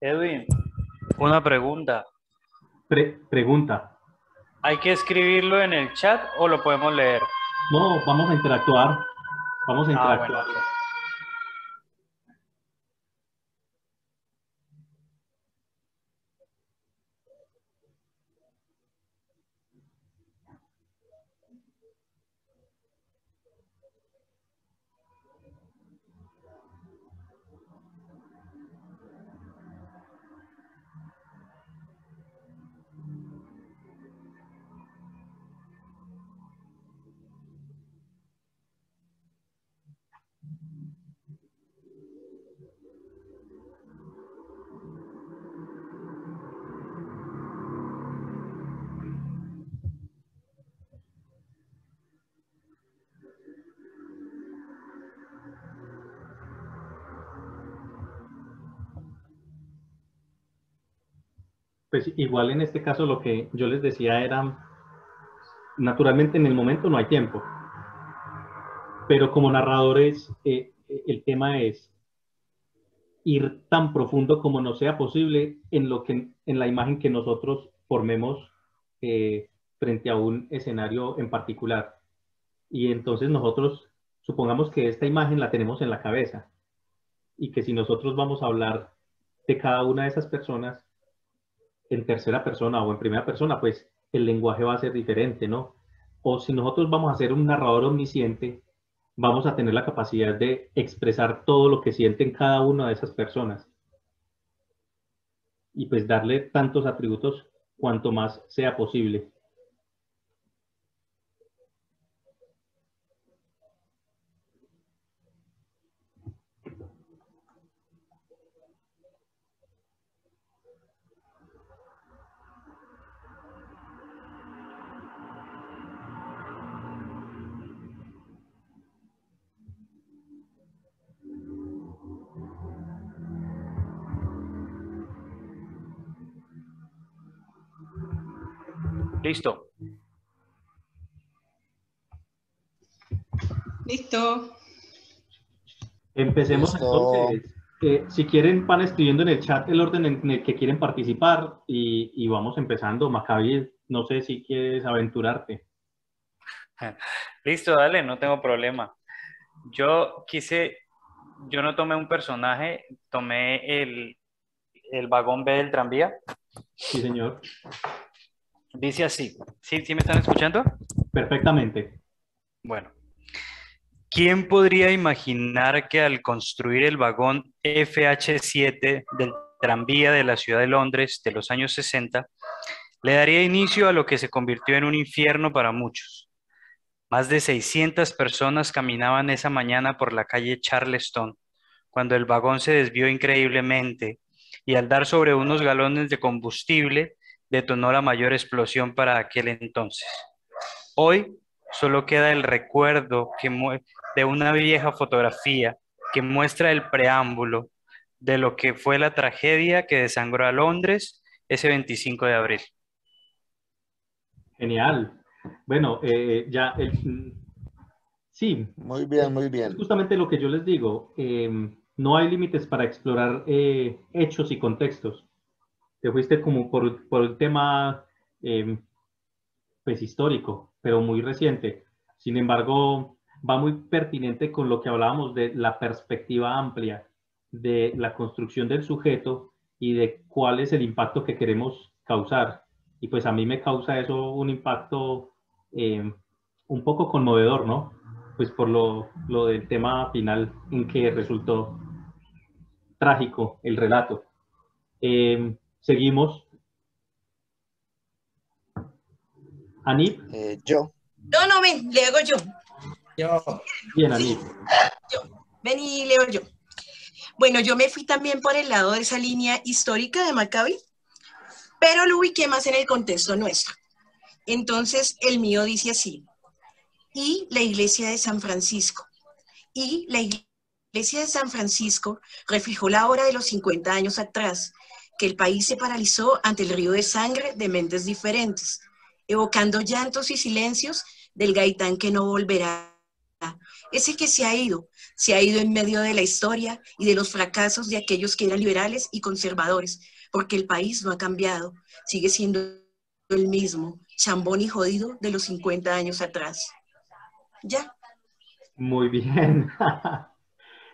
Edwin, una pregunta. Pregunta. ¿Hay que escribirlo en el chat o lo podemos leer? No, vamos a interactuar. Vamos a interactuar. Bueno. Pues igual en este caso lo que yo les decía era, naturalmente en el momento no hay tiempo, pero como narradores el tema es ir tan profundo como nos sea posible en lo que en la imagen que nosotros formemos frente a un escenario en particular. Y entonces nosotros supongamos que esta imagen la tenemos en la cabeza y que si nosotros vamos a hablar de cada una de esas personas en tercera persona o en primera persona, pues el lenguaje va a ser diferente, ¿no? O si nosotros vamos a ser un narrador omnisciente, vamos a tener la capacidad de expresar todo lo que sienten cada una de esas personas y pues darle tantos atributos cuanto más sea posible. Listo. Listo. Empecemos Listo. entonces. Si quieren, van escribiendo en el chat el orden en el que quieren participar y vamos empezando. Maccabi, no sé si quieres aventurarte. Listo, dale, no tengo problema. Yo no tomé un personaje, tomé el vagón B del tranvía. Sí, señor. Dice así. ¿Sí me están escuchando? Perfectamente. Bueno. ¿Quién podría imaginar que al construir el vagón FH7 del tranvía de la ciudad de Londres de los años 60, le daría inicio a lo que se convirtió en un infierno para muchos? Más de 600 personas caminaban esa mañana por la calle Charleston, cuando el vagón se desvió increíblemente y al dar sobre unos galones de combustible, detonó la mayor explosión para aquel entonces. Hoy solo queda el recuerdo de una vieja fotografía que muestra el preámbulo de lo que fue la tragedia que desangró a Londres ese 25 de abril. Genial. Bueno, sí, Muy bien, muy es bien. justamente lo que yo les digo. No hay límites para explorar hechos y contextos. Te fuiste como por el tema pues histórico, pero muy reciente. Sin embargo, va muy pertinente con lo que hablábamos de la perspectiva amplia de la construcción del sujeto y de cuál es el impacto que queremos causar. Y pues a mí me causa eso un impacto un poco conmovedor, ¿no? Pues por lo del tema final en que resultó trágico el relato. Seguimos. Anip. Yo. No, ven, le hago yo. Yo, Bien, Anip. Ven y leo yo. Bueno, yo me fui también por el lado de esa línea histórica de Maccabi, pero lo ubiqué más en el contexto nuestro. Entonces, el mío dice así. Y la iglesia de San Francisco. Y la iglesia de San Francisco reflejó la hora de los 50 años atrás, que el país se paralizó ante el río de sangre de mentes diferentes, evocando llantos y silencios del gaitán que no volverá. Ese que se ha ido en medio de la historia y de los fracasos de aquellos que eran liberales y conservadores, porque el país no ha cambiado, sigue siendo el mismo, chambón y jodido de los 50 años atrás. Ya. Muy bien.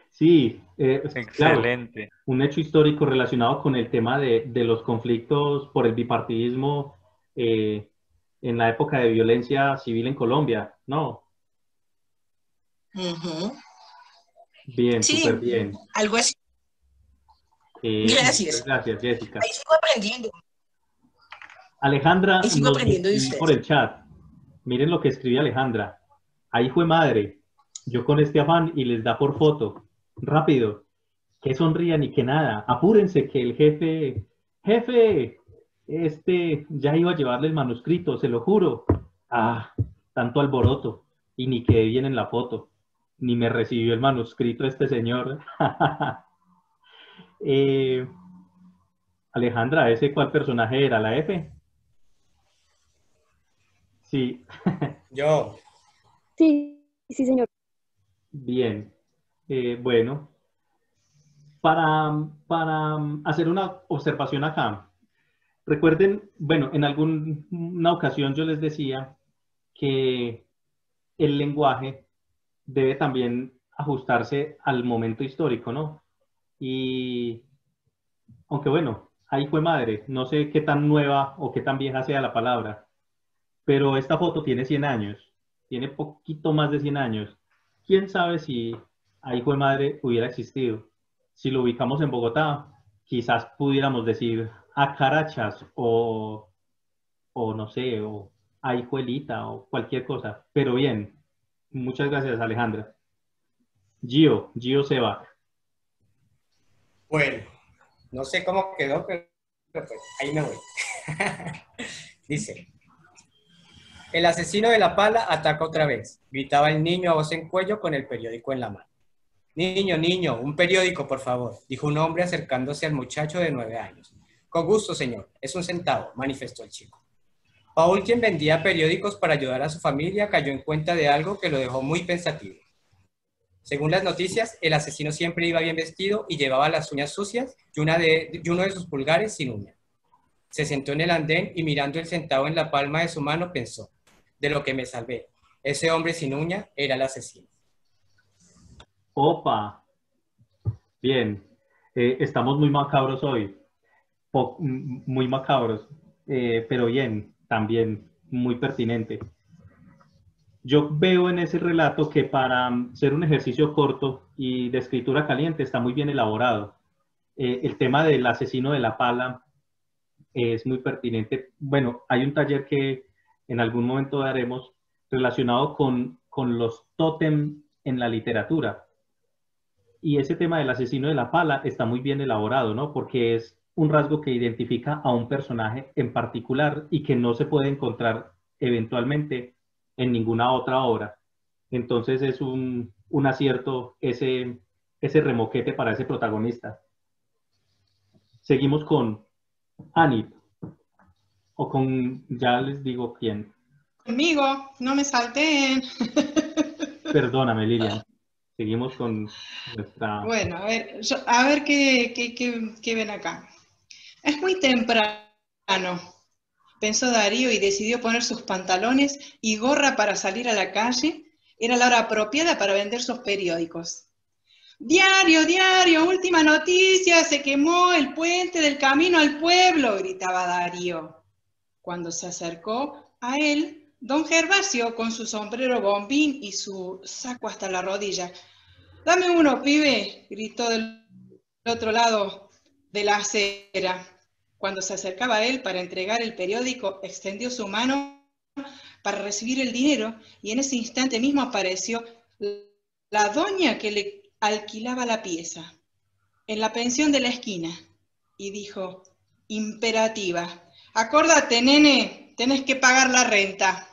Sí, claro, Excelente. un hecho histórico relacionado con el tema de los conflictos por el bipartidismo eh, en la época de violencia civil en Colombia, ¿no? Ujú. Bien, súper Sí, bien. algo así. Muchas Gracias. gracias, Jessica. Ahí sigo aprendiendo. Alejandra Ahí sigo nos aprendiendo de escribió por ustedes. el chat. Miren lo que escribe Alejandra. Ahí fue madre. Yo con este afán y les da por foto. Rápido. Que sonrían y que nada. Apúrense que el jefe, ya iba a llevarle el manuscrito, se lo juro. Ah, tanto alboroto. Y ni quedé bien en la foto. Ni me recibió el manuscrito este señor. Eh, Alejandra, ¿ese cuál personaje era? ¿La F? Sí. Yo, Sí, sí, señor. Bien. Bueno, para hacer una observación acá, recuerden, bueno, en alguna ocasión yo les decía que el lenguaje debe también ajustarse al momento histórico, ¿no? Y aunque bueno, ahí fue madre, no sé qué tan nueva o qué tan vieja sea la palabra, pero esta foto tiene 100 años, tiene poquito más de 100 años. ¿Quién sabe si ahí fue madre hubiera existido? Si lo ubicamos en Bogotá, quizás pudiéramos decir a Carachas o no sé, o a Hijuelita o cualquier cosa. Pero bien, muchas gracias Alejandra. Gio Seba. bueno, no sé cómo quedó, pero pues ahí me voy. Dice, el asesino de la pala ataca otra vez, gritaba el niño a voz en cuello con el periódico en la mano. Niño, niño, un periódico, por favor, dijo un hombre acercándose al muchacho de 9 años. Con gusto, señor, es un centavo, manifestó el chico. Paul, quien vendía periódicos para ayudar a su familia, cayó en cuenta de algo que lo dejó muy pensativo. Según las noticias, el asesino siempre iba bien vestido y llevaba las uñas sucias y uno de sus pulgares sin uña. Se sentó en el andén y mirando el centavo en la palma de su mano pensó, de lo que me salvé, ese hombre sin uña era el asesino. Opa, bien. Estamos muy macabros hoy, muy macabros, pero bien, también muy pertinente. Yo veo en ese relato que para ser un ejercicio corto y de escritura caliente está muy bien elaborado. El tema del asesino de la pala es muy pertinente. Bueno, hay un taller que en algún momento daremos relacionado con los tótem en la literatura. Y ese tema del asesino de la pala está muy bien elaborado, ¿no? Porque es un rasgo que identifica a un personaje en particular y que no se puede encontrar eventualmente en ninguna otra obra. Entonces es un acierto ese remoquete para ese protagonista. Seguimos con Annie, o con, ya les digo quién. Conmigo, no me salten. Perdóname, Lilian. Seguimos con nuestra... Bueno, a ver qué ven acá. Es muy temprano, pensó Darío y decidió poner sus pantalones y gorra para salir a la calle. Era la hora apropiada para vender sus periódicos. Diario, diario, última noticia, se quemó el puente del camino al pueblo, gritaba Darío. Cuando se acercó a él, don Gervasio, con su sombrero bombín y su saco hasta la rodilla. Dame uno, pibe, gritó del otro lado de la acera. Cuando se acercaba a él para entregar el periódico, extendió su mano para recibir el dinero y en ese instante mismo apareció la doña que le alquilaba la pieza en la pensión de la esquina y dijo, imperativa, acórdate, nene, tenés que pagar la renta.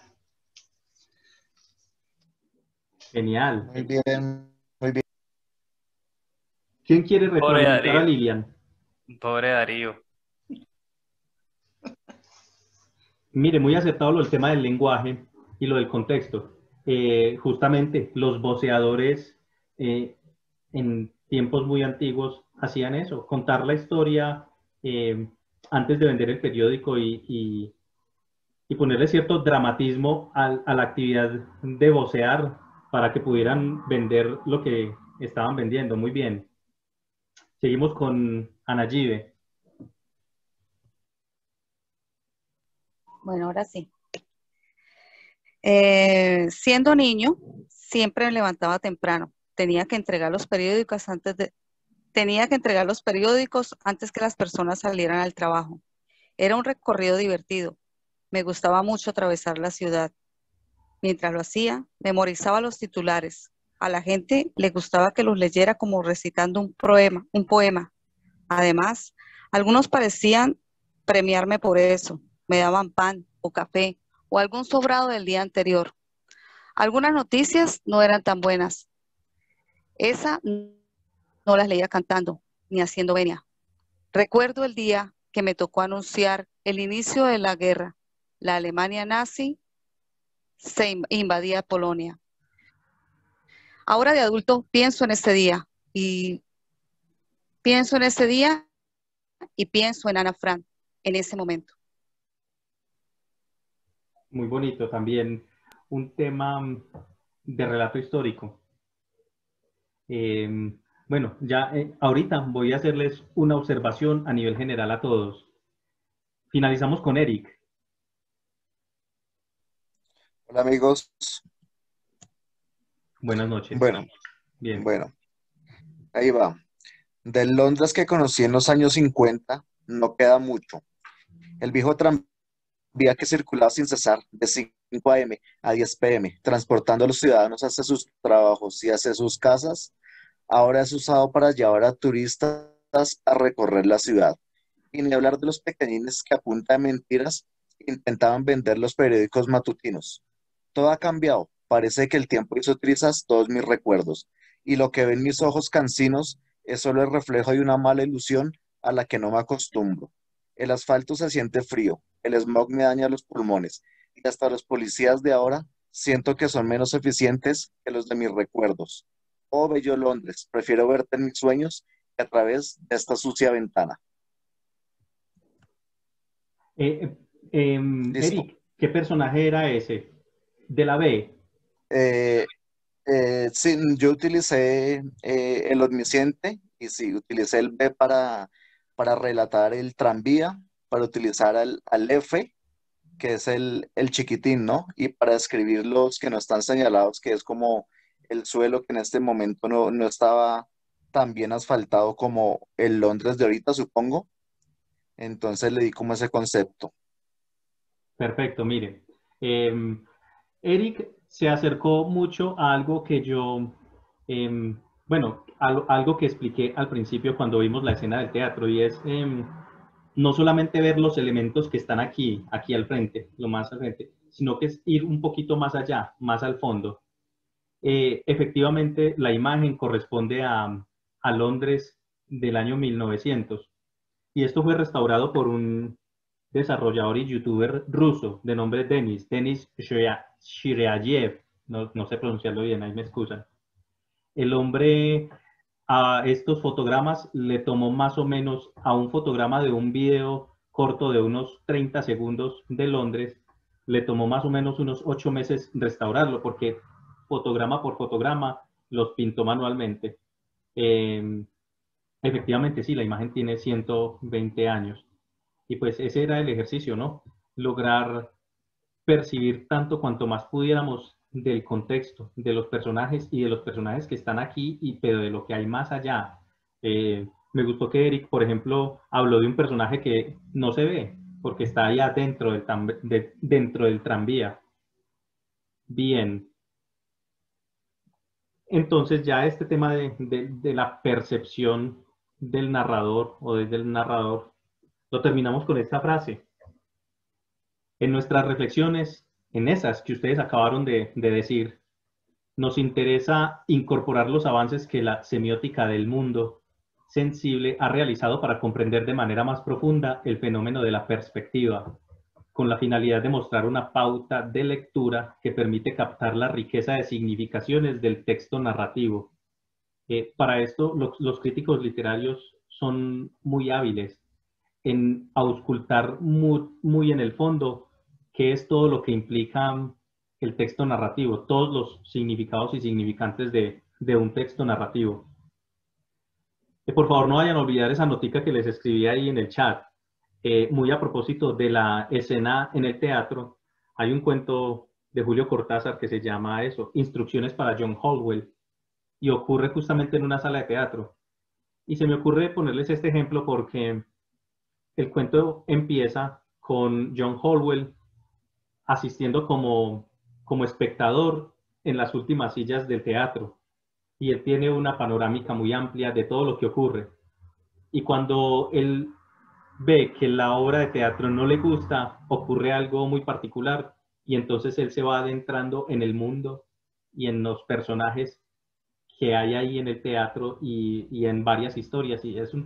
Genial. Muy bien, muy bien. ¿Quién quiere Pobre retroalimentar a Darío. Lilian? Pobre Darío. Mire, muy acertado lo del tema del lenguaje y lo del contexto. Justamente los voceadores eh, en tiempos muy antiguos hacían eso, contar la historia antes de vender el periódico y ponerle cierto dramatismo a la actividad de vocear para que pudieran vender lo que estaban vendiendo. Muy bien. Seguimos con Ana Give. Bueno, ahora sí. Siendo niño, siempre me levantaba temprano. Tenía que entregar los periódicos antes que las personas salieran al trabajo. Era un recorrido divertido. Me gustaba mucho atravesar la ciudad. Mientras lo hacía, memorizaba los titulares. A la gente le gustaba que los leyera como recitando un poema. Además, algunos parecían premiarme por eso. Me daban pan o café o algún sobrado del día anterior. Algunas noticias no eran tan buenas. Esa no las leía cantando ni haciendo venia. Recuerdo el día que me tocó anunciar el inicio de la guerra. La Alemania nazi invadía Polonia. Ahora de adulto pienso en ese día y pienso en Ana Frank en ese momento. Muy bonito también, un tema de relato histórico. Bueno, ya ahorita voy a hacerles una observación a nivel general a todos. Finalizamos con Eric. Hola amigos. Buenas noches. Bueno, Bien. bueno, ahí va. Del Londres que conocí en los años 50 no queda mucho. El viejo tranvía que circulaba sin cesar de 5 a.m. a 10 p.m., transportando a los ciudadanos hacia sus trabajos y hacia sus casas, ahora es usado para llevar a turistas a recorrer la ciudad. Y ni hablar de los pequeñines que a punta de mentiras intentaban vender los periódicos matutinos. Todo ha cambiado. Parece que el tiempo hizo trizas todos mis recuerdos, y lo que ven mis ojos cansinos es solo el reflejo de una mala ilusión a la que no me acostumbro. El asfalto se siente frío, el smog me daña los pulmones, y hasta los policías de ahora siento que son menos eficientes que los de mis recuerdos. Oh, bello Londres, prefiero verte en mis sueños que a través de esta sucia ventana. Listo. Eric, ¿qué personaje era ese? De la B. Eh, sí, yo utilicé el omnisciente y sí, utilicé el B para relatar el tranvía, para utilizar al F, que es el chiquitín, ¿no? Y para escribir los que no están señalados, que es como el suelo que en este momento no estaba tan bien asfaltado como el Londres de ahorita, supongo. Entonces le di como ese concepto. Perfecto, mire. Eric se acercó mucho a algo que yo, bueno, algo que expliqué al principio cuando vimos la escena del teatro, y es no solamente ver los elementos que están aquí al frente, lo más al frente, sino que es ir un poquito más allá, más al fondo. Efectivamente, la imagen corresponde a Londres del año 1900, y esto fue restaurado por un desarrollador y youtuber ruso de nombre Denis Shiryayev, no sé pronunciarlo bien, ahí me excusan. El hombre a estos fotogramas le tomó más o menos a un fotograma de un video corto de unos 30 segundos de Londres, le tomó más o menos unos 8 meses restaurarlo, porque fotograma por fotograma los pintó manualmente. Efectivamente, sí, la imagen tiene 120 años. Y pues ese era el ejercicio, ¿no? Lograr percibir tanto cuanto más pudiéramos del contexto, de los personajes y de los personajes que están aquí, pero de lo que hay más allá. Me gustó que Eric, por ejemplo, habló de un personaje que no se ve, porque está allá dentro dentro del tranvía. Bien. Entonces ya este tema de la percepción del narrador o desde el narrador, lo terminamos con esta frase. En nuestras reflexiones, en esas que ustedes acabaron de decir, nos interesa incorporar los avances que la semiótica del mundo sensible ha realizado para comprender de manera más profunda el fenómeno de la perspectiva, con la finalidad de mostrar una pauta de lectura que permite captar la riqueza de significaciones del texto narrativo. Para esto, los críticos literarios son muy hábiles en auscultar muy en el fondo qué es todo lo que implica el texto narrativo, todos los significados y significantes de un texto narrativo. Por favor, no vayan a olvidar esa notica que les escribí ahí en el chat. Muy a propósito de la escena en el teatro, hay un cuento de Julio Cortázar que se llama eso, Instrucciones para John Hallwell, y ocurre justamente en una sala de teatro. Y se me ocurre ponerles este ejemplo porque el cuento empieza con John Hallwell asistiendo como espectador en las últimas sillas del teatro, y él tiene una panorámica muy amplia de todo lo que ocurre. Y cuando él ve que la obra de teatro no le gusta, ocurre algo muy particular, y entonces él se va adentrando en el mundo y en los personajes que hay ahí en el teatro y en varias historias, y es un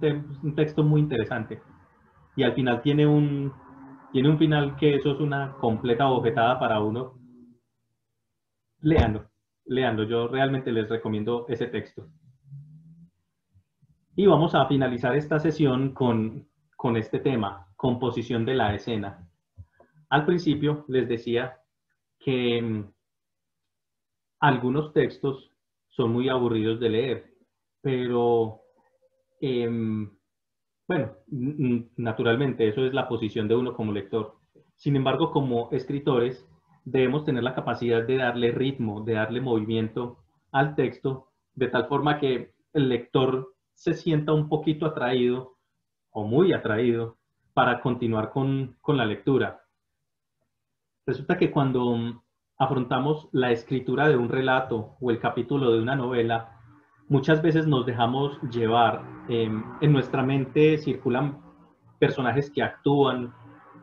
texto muy interesante. Y al final tiene un final que eso es una completa bofetada para uno. Léanlo, léanlo, yo realmente les recomiendo ese texto. Y vamos a finalizar esta sesión con este tema, composición de la escena. Al principio les decía que algunos textos son muy aburridos de leer, pero bueno, naturalmente eso es la posición de uno como lector. Sin embargo, como escritores, debemos tener la capacidad de darle ritmo, de darle movimiento al texto, de tal forma que el lector se sienta un poquito atraído o muy atraído para continuar con la lectura. Resulta que cuando afrontamos la escritura de un relato o el capítulo de una novela, muchas veces nos dejamos llevar. En nuestra mente circulan personajes que actúan,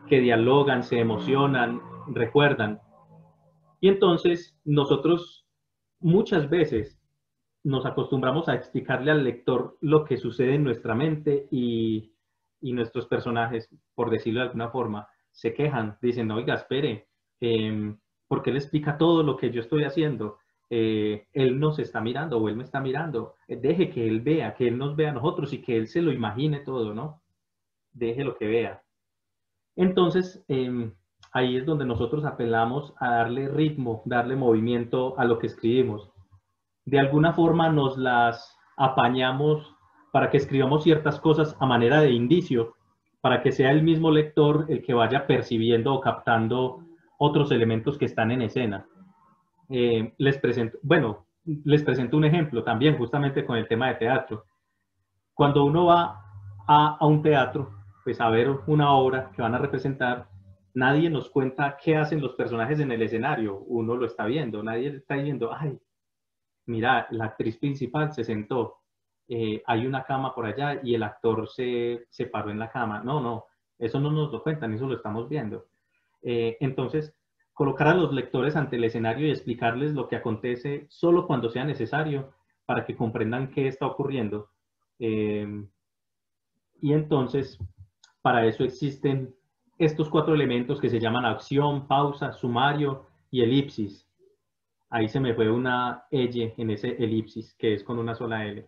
que dialogan, se emocionan, recuerdan. Y entonces nosotros muchas veces nos acostumbramos a explicarle al lector lo que sucede en nuestra mente y nuestros personajes, por decirlo de alguna forma, se quejan, dicen, oiga, espere, ¿por qué le explica todo lo que yo estoy haciendo? Él nos está mirando o él me está mirando, deje que él vea, que él nos vea a nosotros y que él se lo imagine todo, ¿no? Deje lo que vea. Entonces, ahí es donde nosotros apelamos a darle ritmo, darle movimiento a lo que escribimos. De alguna forma nos las apañamos para que escribamos ciertas cosas a manera de indicio, para que sea el mismo lector el que vaya percibiendo o captando otros elementos que están en escena. Les presento un ejemplo también justamente con el tema de teatro. Cuando uno va a un teatro, pues a ver una obra que van a representar, nadie nos cuenta qué hacen los personajes en el escenario. Uno lo está viendo, nadie está diciendo, ay, mira, la actriz principal se sentó, hay una cama por allá y el actor se paró en la cama. No, no, eso no nos lo cuentan, eso lo estamos viendo. Entonces, colocar a los lectores ante el escenario y explicarles lo que acontece solo cuando sea necesario para que comprendan qué está ocurriendo. Y entonces, para eso existen estos 4 elementos que se llaman acción, pausa, sumario y elipsis. Ahí se me fue una L en ese elipsis, que es con una sola L.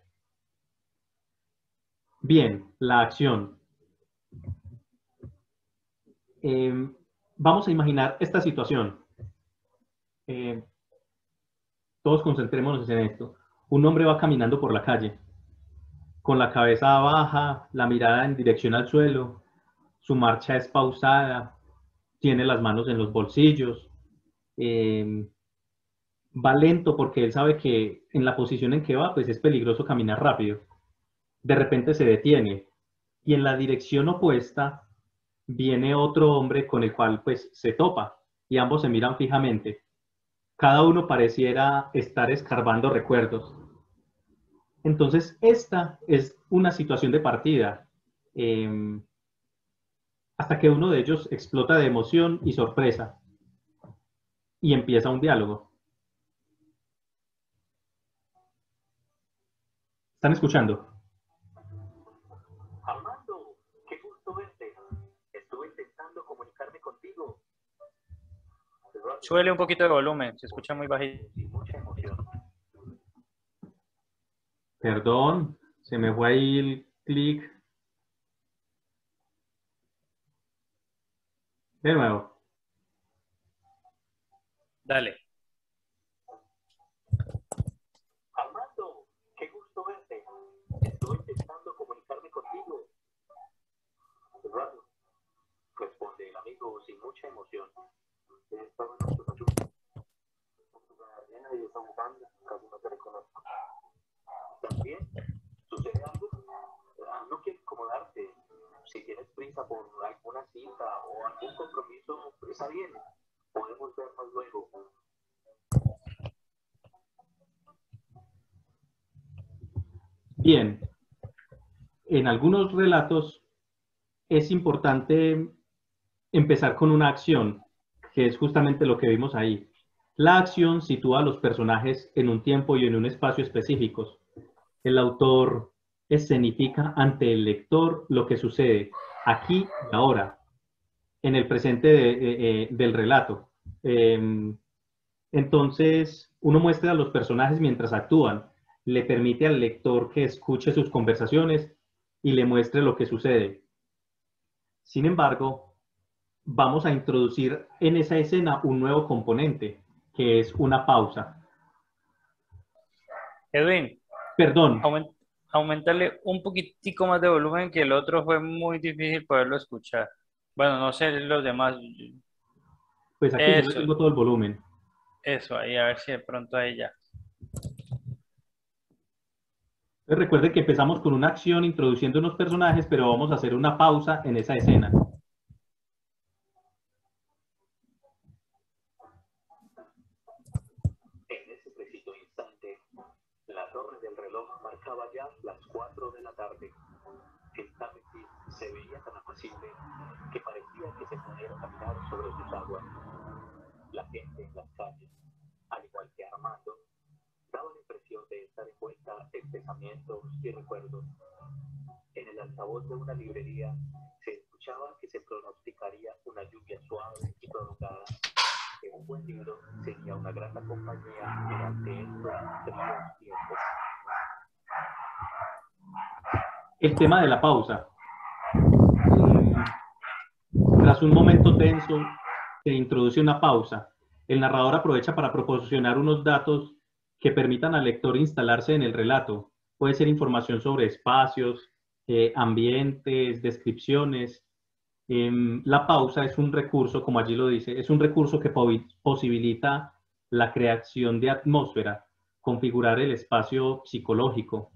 Bien, la acción. Vamos a imaginar esta situación. Todos concentrémonos en esto. Un hombre va caminando por la calle, con la cabeza baja, la mirada en dirección al suelo, su marcha es pausada, tiene las manos en los bolsillos, va lento porque él sabe que en la posición en que va, pues es peligroso caminar rápido. De repente se detiene y en la dirección opuesta viene otro hombre con el cual pues se topa y ambos se miran fijamente. Cada uno pareciera estar escarbando recuerdos. Entonces, esta es una situación de partida, hasta que uno de ellos explota de emoción y sorpresa y empieza un diálogo. ¿Están escuchando? Armando, qué gusto verte. Estuve intentando comunicarme contigo. Súbele un poquito de volumen, se escucha muy bajito. Mucha emoción. Perdón, se me fue ahí el clic. De nuevo. Dale. Armando, qué gusto verte. Estoy intentando comunicarme contigo. Raro, responde el amigo sin mucha emoción. He estado en nuestro ayuda. Nadie está buscando, casi no te reconozco. También sucede algo. No quiero incomodarte. Si tienes prisa por alguna cita o algún compromiso, está bien. Podemos vernos luego. Bien, en algunos relatos es importante empezar con una acción, que es justamente lo que vimos ahí. La acción sitúa a los personajes en un tiempo y en un espacio específicos. El autor escenifica ante el lector lo que sucede aquí y ahora, en el presente del relato. Entonces, uno muestra a los personajes mientras actúan, le permite al lector que escuche sus conversaciones y le muestre lo que sucede. Sin embargo, vamos a introducir en esa escena un nuevo componente, que es una pausa. Edwin, Perdón, aumentale un poquitico más de volumen, que el otro fue muy difícil poderlo escuchar. Bueno, no sé los demás. pues aquí yo le Eso, tengo todo el volumen. eso, ahí a ver si de pronto ahí ya. Recuerden que empezamos con una acción introduciendo unos personajes, pero vamos a hacer una pausa en esa escena. En ese preciso instante, la torre del reloj marcaba ya las 4 de la tarde. El Támesis se veía tan apacible que parecía que se pudiera caminar sobre sus aguas. La gente en las calles, al igual que Armando, daba la impresión de estar envuelta en pensamientos y recuerdos. En el altavoz de una librería se escuchaba que se pronosticaría una lluvia suave y prolongada. Que un buen libro sería una gran compañía durante estos fríos tiempos. El tema de la pausa. Tras un momento tenso, se introduce una pausa. El narrador aprovecha para proporcionar unos datos que permitan al lector instalarse en el relato. Puede ser información sobre espacios, ambientes, descripciones. La pausa es un recurso, como allí lo dice, es un recurso que posibilita la creación de atmósfera, configurar el espacio psicológico.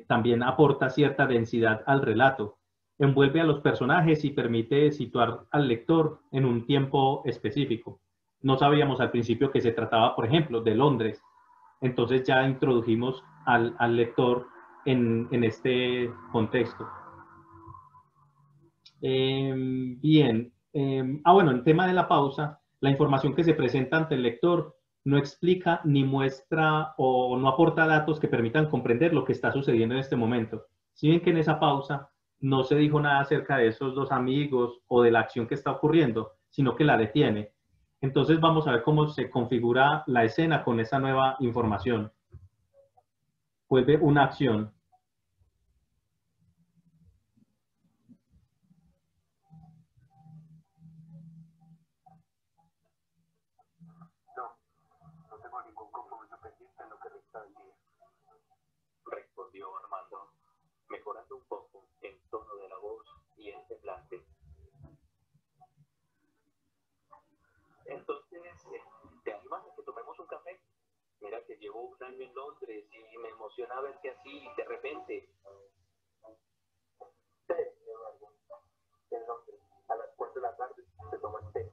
También aporta cierta densidad al relato, envuelve a los personajes y permite situar al lector en un tiempo específico. No sabíamos al principio que se trataba, por ejemplo, de Londres. Entonces ya introdujimos al lector en este contexto. Bien. Bueno, en tema de la pausa, la información que se presenta ante el lector no explica ni muestra o no aporta datos que permitan comprender lo que está sucediendo en este momento. Si bien que en esa pausa no se dijo nada acerca de esos dos amigos o de la acción que está ocurriendo, sino que la detiene. Entonces vamos a ver cómo se configura la escena con esa nueva información. Vuelve una acción. No tengo ningún compromiso pendiente en lo que resta del día, respondió Armando, mejorando un poco el tono de la voz y el semblante. Entonces, ¿te animas a que tomemos un café? Mira que llevo un año en Londres y me emociona verte así de repente. Sí, Eduardo, en Londres, a las 4 de la tarde se toma el té.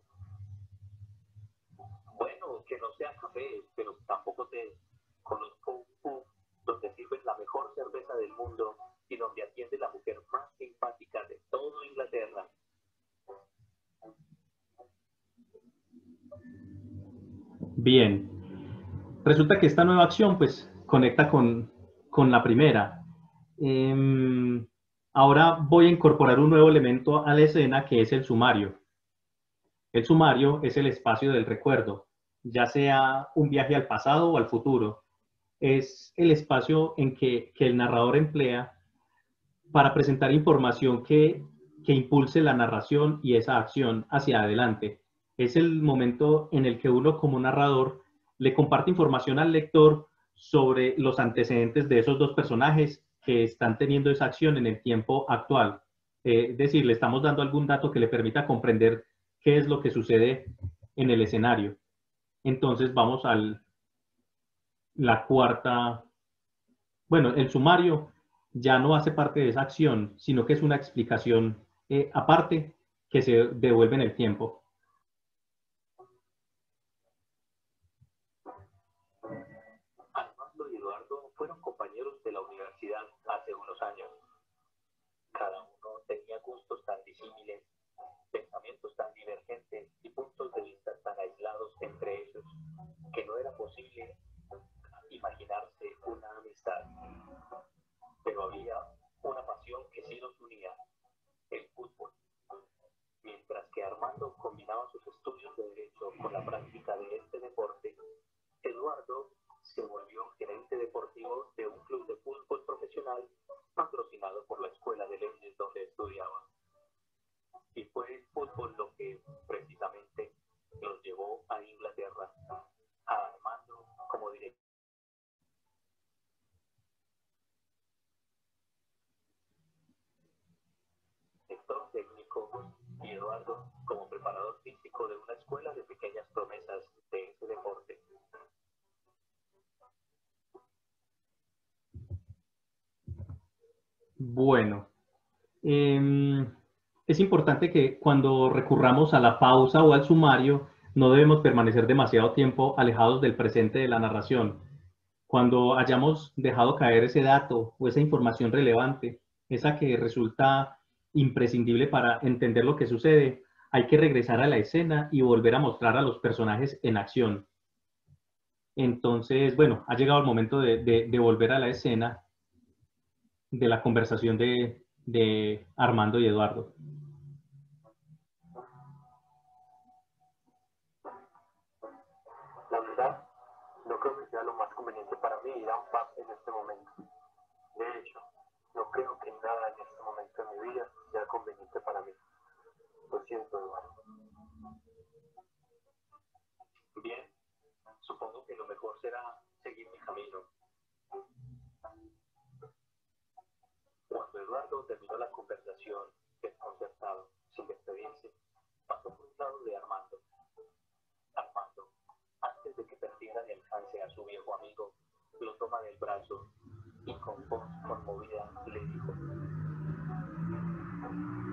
Bueno, que no sea café, pero tampoco té. Conozco un pub donde sirven la mejor cerveza del mundo y donde atiende la mujer más simpática de todo Inglaterra. Bien. Resulta que esta nueva acción pues conecta con la primera. Ahora voy a incorporar un nuevo elemento a la escena, que es el sumario. El sumario es el espacio del recuerdo, ya sea un viaje al pasado o al futuro. Es el espacio en que el narrador emplea para presentar información que impulse la narración y esa acción hacia adelante. Es el momento en el que uno como narrador le comparte información al lector sobre los antecedentes de esos dos personajes que están teniendo esa acción en el tiempo actual. Es decir, le estamos dando algún dato que le permita comprender qué es lo que sucede en el escenario. Entonces vamos a la cuarta. Bueno, el sumario ya no hace parte de esa acción, sino que es una explicación aparte que se devuelve en el tiempo. Armando y Eduardo fueron compañeros de la universidad hace unos años. Cada uno tenía gustos tan disímiles, pensamientos tan divergentes y puntos de vista tan aislados entre ellos, que no era posible imaginarse una amistad. Pero había una pasión que sí los unía, el fútbol. Mientras que Armando combinaba sus estudios de Derecho con la práctica de este deporte, Eduardo se volvió gerente deportivo de un club de fútbol profesional patrocinado por la Escuela de Leyes donde estudiaba. Y fue el fútbol lo que precisamente los llevó a Inglaterra, a Armando como director técnico y Eduardo como preparador físico de una escuela de pequeñas promesas de ese deporte. Bueno, es importante que cuando recurramos a la pausa o al sumario, no debemos permanecer demasiado tiempo alejados del presente de la narración. Cuando hayamos dejado caer ese dato o esa información relevante, esa que resulta imprescindible para entender lo que sucede, hay que regresar a la escena y volver a mostrar a los personajes en acción. Entonces, bueno, ha llegado el momento de volver a la escena de la conversación de Armando y Eduardo. La verdad, no creo que sea lo más conveniente para mí ir a un pub en este momento. De hecho, no creo que nada en este momento de mi vida sea conveniente para mí. Lo siento, Eduardo. Bien, supongo que lo mejor será seguir mi camino. Cuando Eduardo terminó la conversación, desconcertado, sin despedirse, pasó por un lado de Armando. Armando, antes de que perdiera de alcance a su viejo amigo, lo toma del brazo y con voz conmovida le dijo: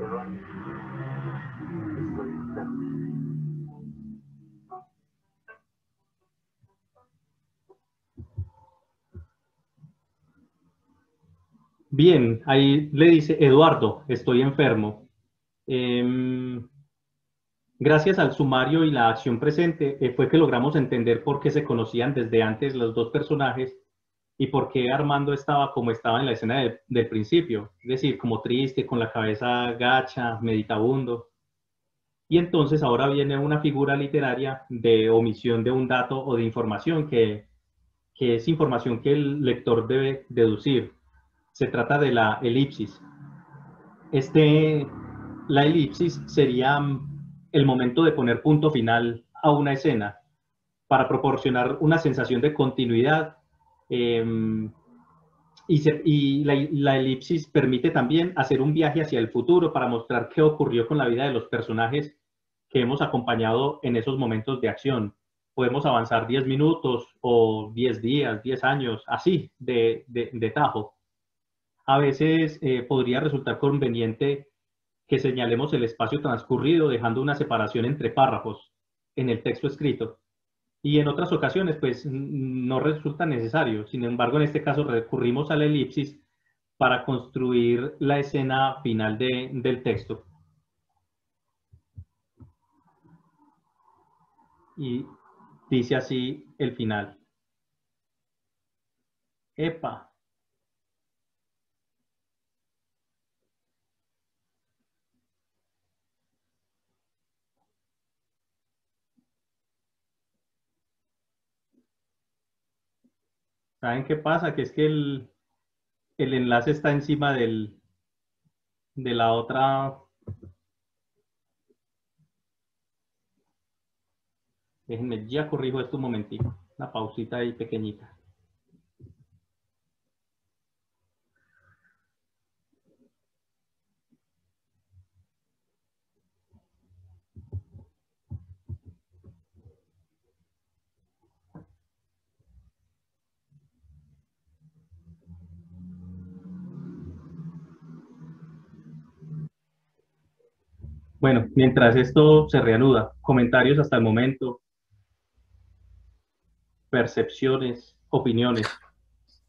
Eduardo, estoy enfermo. Bien, ahí le dice: Eduardo, estoy enfermo. Gracias al sumario y la acción presente fue que logramos entender por qué se conocían desde antes los dos personajes y por qué Armando estaba como estaba en la escena del principio, es decir, como triste, con la cabeza gacha, meditabundo. Y entonces ahora viene una figura literaria de omisión de un dato o de información que es información que el lector debe deducir. Se trata de la elipsis. La elipsis sería el momento de poner punto final a una escena para proporcionar una sensación de continuidad. Y la elipsis permite también hacer un viaje hacia el futuro para mostrar qué ocurrió con la vida de los personajes que hemos acompañado en esos momentos de acción. Podemos avanzar 10 minutos o 10 días, 10 años, así, de tajo. A veces podría resultar conveniente que señalemos el espacio transcurrido dejando una separación entre párrafos en el texto escrito. Y en otras ocasiones, pues, no resulta necesario. Sin embargo, en este caso recurrimos a la elipsis para construir la escena final del texto. Y dice así el final. ¡Epa! ¿Saben qué pasa? Que es que el enlace está encima de la otra. Déjenme, ya corrijo esto un momentico. Una pausita ahí pequeñita. Bueno, mientras esto se reanuda, comentarios hasta el momento, percepciones, opiniones.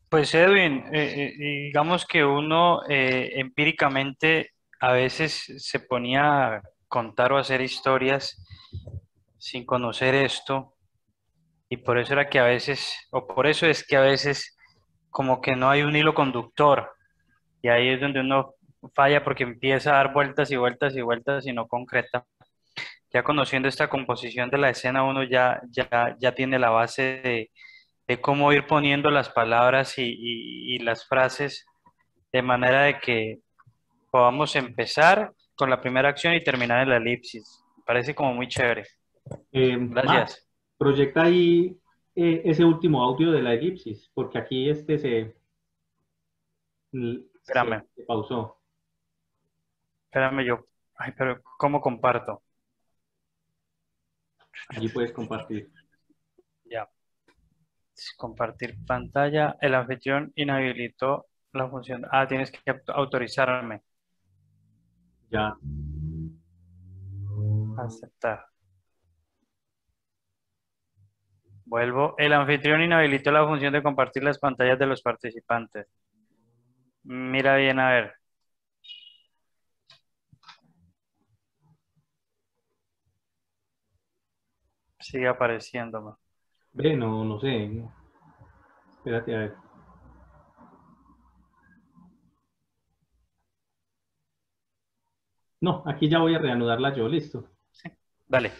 Pues Edwin, digamos que uno empíricamente a veces se ponía a contar o hacer historias sin conocer esto y por eso era que a veces, o por eso es que a veces como que no hay un hilo conductor y ahí es donde uno falla porque empieza a dar vueltas y vueltas y vueltas y no concreta. Ya conociendo esta composición de la escena uno ya tiene la base de cómo ir poniendo las palabras y las frases de manera de que podamos empezar con la primera acción y terminar en la elipsis. Me parece como muy chévere. Max, Gracias. proyecta ahí ese último audio de la elipsis, porque aquí Espérame, se pausó. espérame yo. Ay, pero ¿cómo comparto? Allí puedes compartir. Ya. Compartir pantalla. El anfitrión inhabilitó la función. Ah, tienes que autorizarme. Ya. Aceptar. Vuelvo. El anfitrión inhabilitó la función de compartir las pantallas de los participantes. Mira bien, a ver. Sigue apareciéndome. Ve, no sé. Espérate a ver. No, aquí ya voy a reanudarla yo, listo. Dale.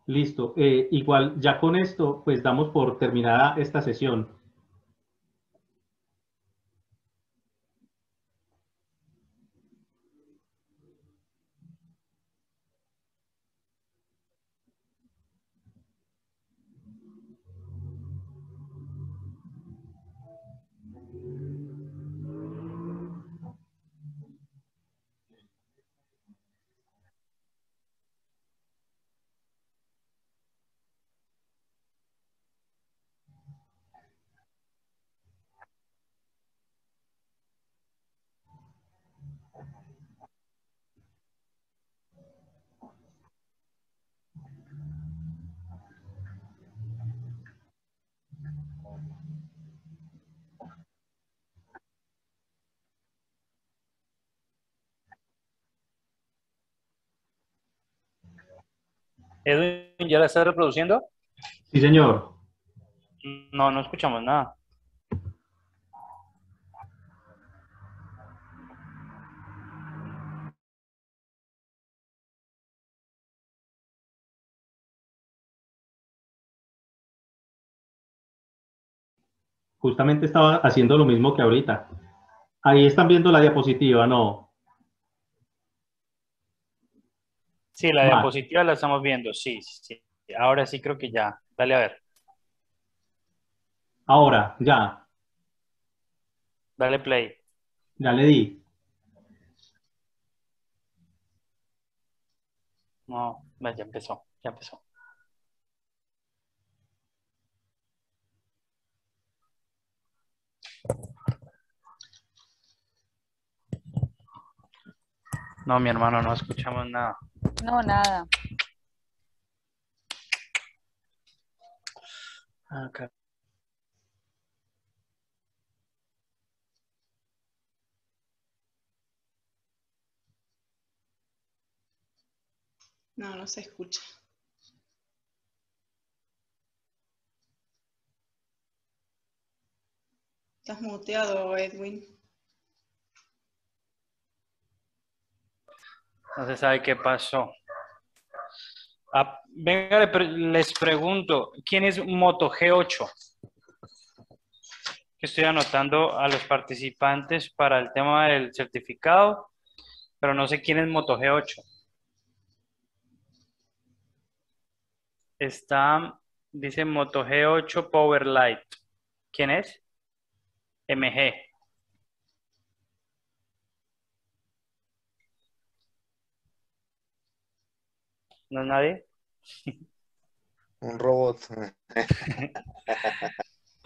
Listo. Igual, ya con esto, pues damos por terminada esta sesión. Edwin, ¿ya la estás reproduciendo? Sí, señor. No, no escuchamos nada. Justamente estaba haciendo lo mismo que ahorita. Ahí están viendo la diapositiva, ¿no? Sí, la Max, diapositiva la estamos viendo. Sí, sí. Ahora sí creo que ya. Dale a ver. ahora, ya Dale play. le di. No, ya empezó. Ya empezó. No, mi hermano, no escuchamos nada. No, nada. Acá. No, no se escucha. Estás muteado, Edwin. No se sabe qué pasó. Ah, venga, les pregunto, ¿quién es Moto G8? Que estoy anotando a los participantes para el tema del certificado, pero no sé quién es Moto G8. Está, dice Moto G8 Powerlight. ¿Quién es? MG. ¿No es nadie? Un robot.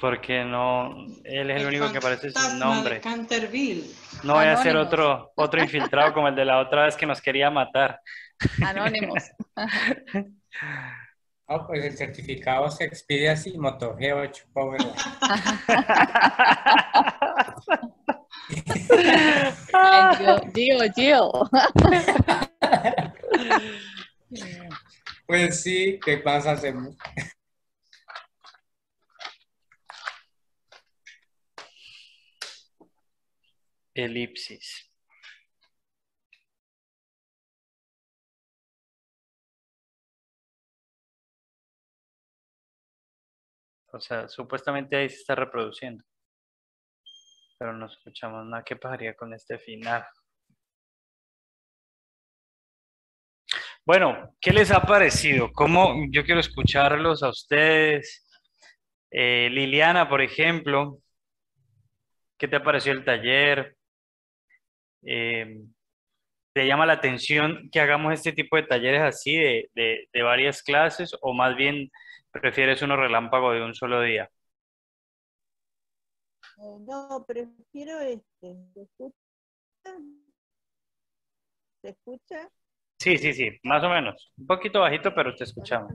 Porque no, él es el El único que aparece sin fantasma de nombre. Canterville. No voy a ser Anónimos. otro infiltrado como el de la otra vez que nos quería matar. Anónimos. Ah, pues el certificado se expide así, Moto G8 Powerline. Ay, Gio. Pues sí, ¿qué más hacemos? Elipsis. O sea, supuestamente ahí se está reproduciendo. Pero no escuchamos nada. ¿Qué pasaría con este final? Bueno, ¿qué les ha parecido? Yo quiero escucharlos a ustedes. Liliana, por ejemplo, ¿qué te pareció el taller? ¿Te llama la atención que hagamos este tipo de talleres así de varias clases o más bien prefieres uno relámpago de un solo día? No, prefiero este. ¿Se escucha? ¿Se escucha? Sí, sí, sí, más o menos. Un poquito bajito, pero te escuchamos.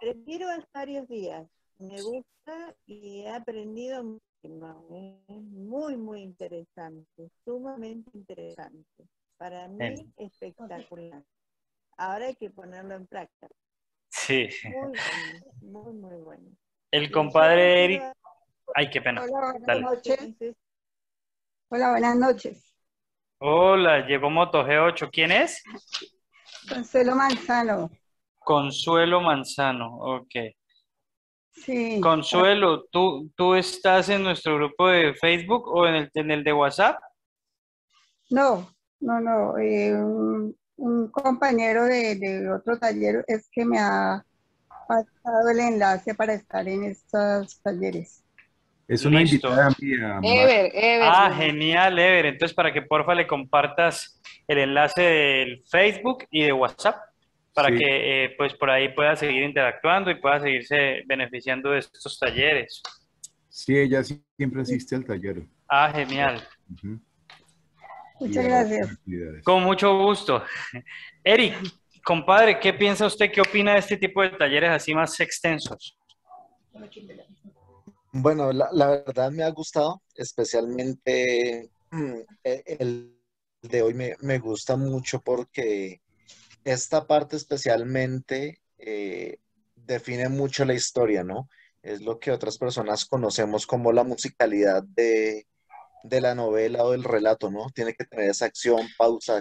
Prefiero varios días. Me gusta y he aprendido muchísimo. Es muy, muy interesante, sumamente interesante. Para mí, espectacular. Ahora hay que ponerlo en práctica. Sí. Muy bueno, muy, muy bueno. El compadre Eric. Ay, qué pena. Hola, buenas Dale. noches. Hola, buenas noches. Hola, llegó Moto G8. ¿Quién es? Consuelo Manzano. Consuelo Manzano, ok. Sí. Consuelo, ¿tú estás en nuestro grupo de Facebook o en el de WhatsApp? No. Un compañero de otro taller es que me ha pasado el enlace para estar en estos talleres. Es una Listo. invitada mía. Ever. Ah, genial, Ever. Entonces, para que porfa le compartas el enlace del Facebook y de WhatsApp para Sí. que pues por ahí pueda seguir interactuando y pueda seguirse beneficiando de estos talleres. Sí, ella siempre asiste al taller. Ah, genial. Ujú. Muchas gracias. Con mucho gusto. Eric, compadre, ¿qué piensa usted? ¿Qué opina de este tipo de talleres así más extensos? Bueno, la verdad me ha gustado, especialmente el de hoy me gusta mucho porque esta parte especialmente define mucho la historia, ¿no? Es lo que otras personas conocemos como la musicalidad de la novela o del relato, ¿no? Tiene que tener esa acción, pausa,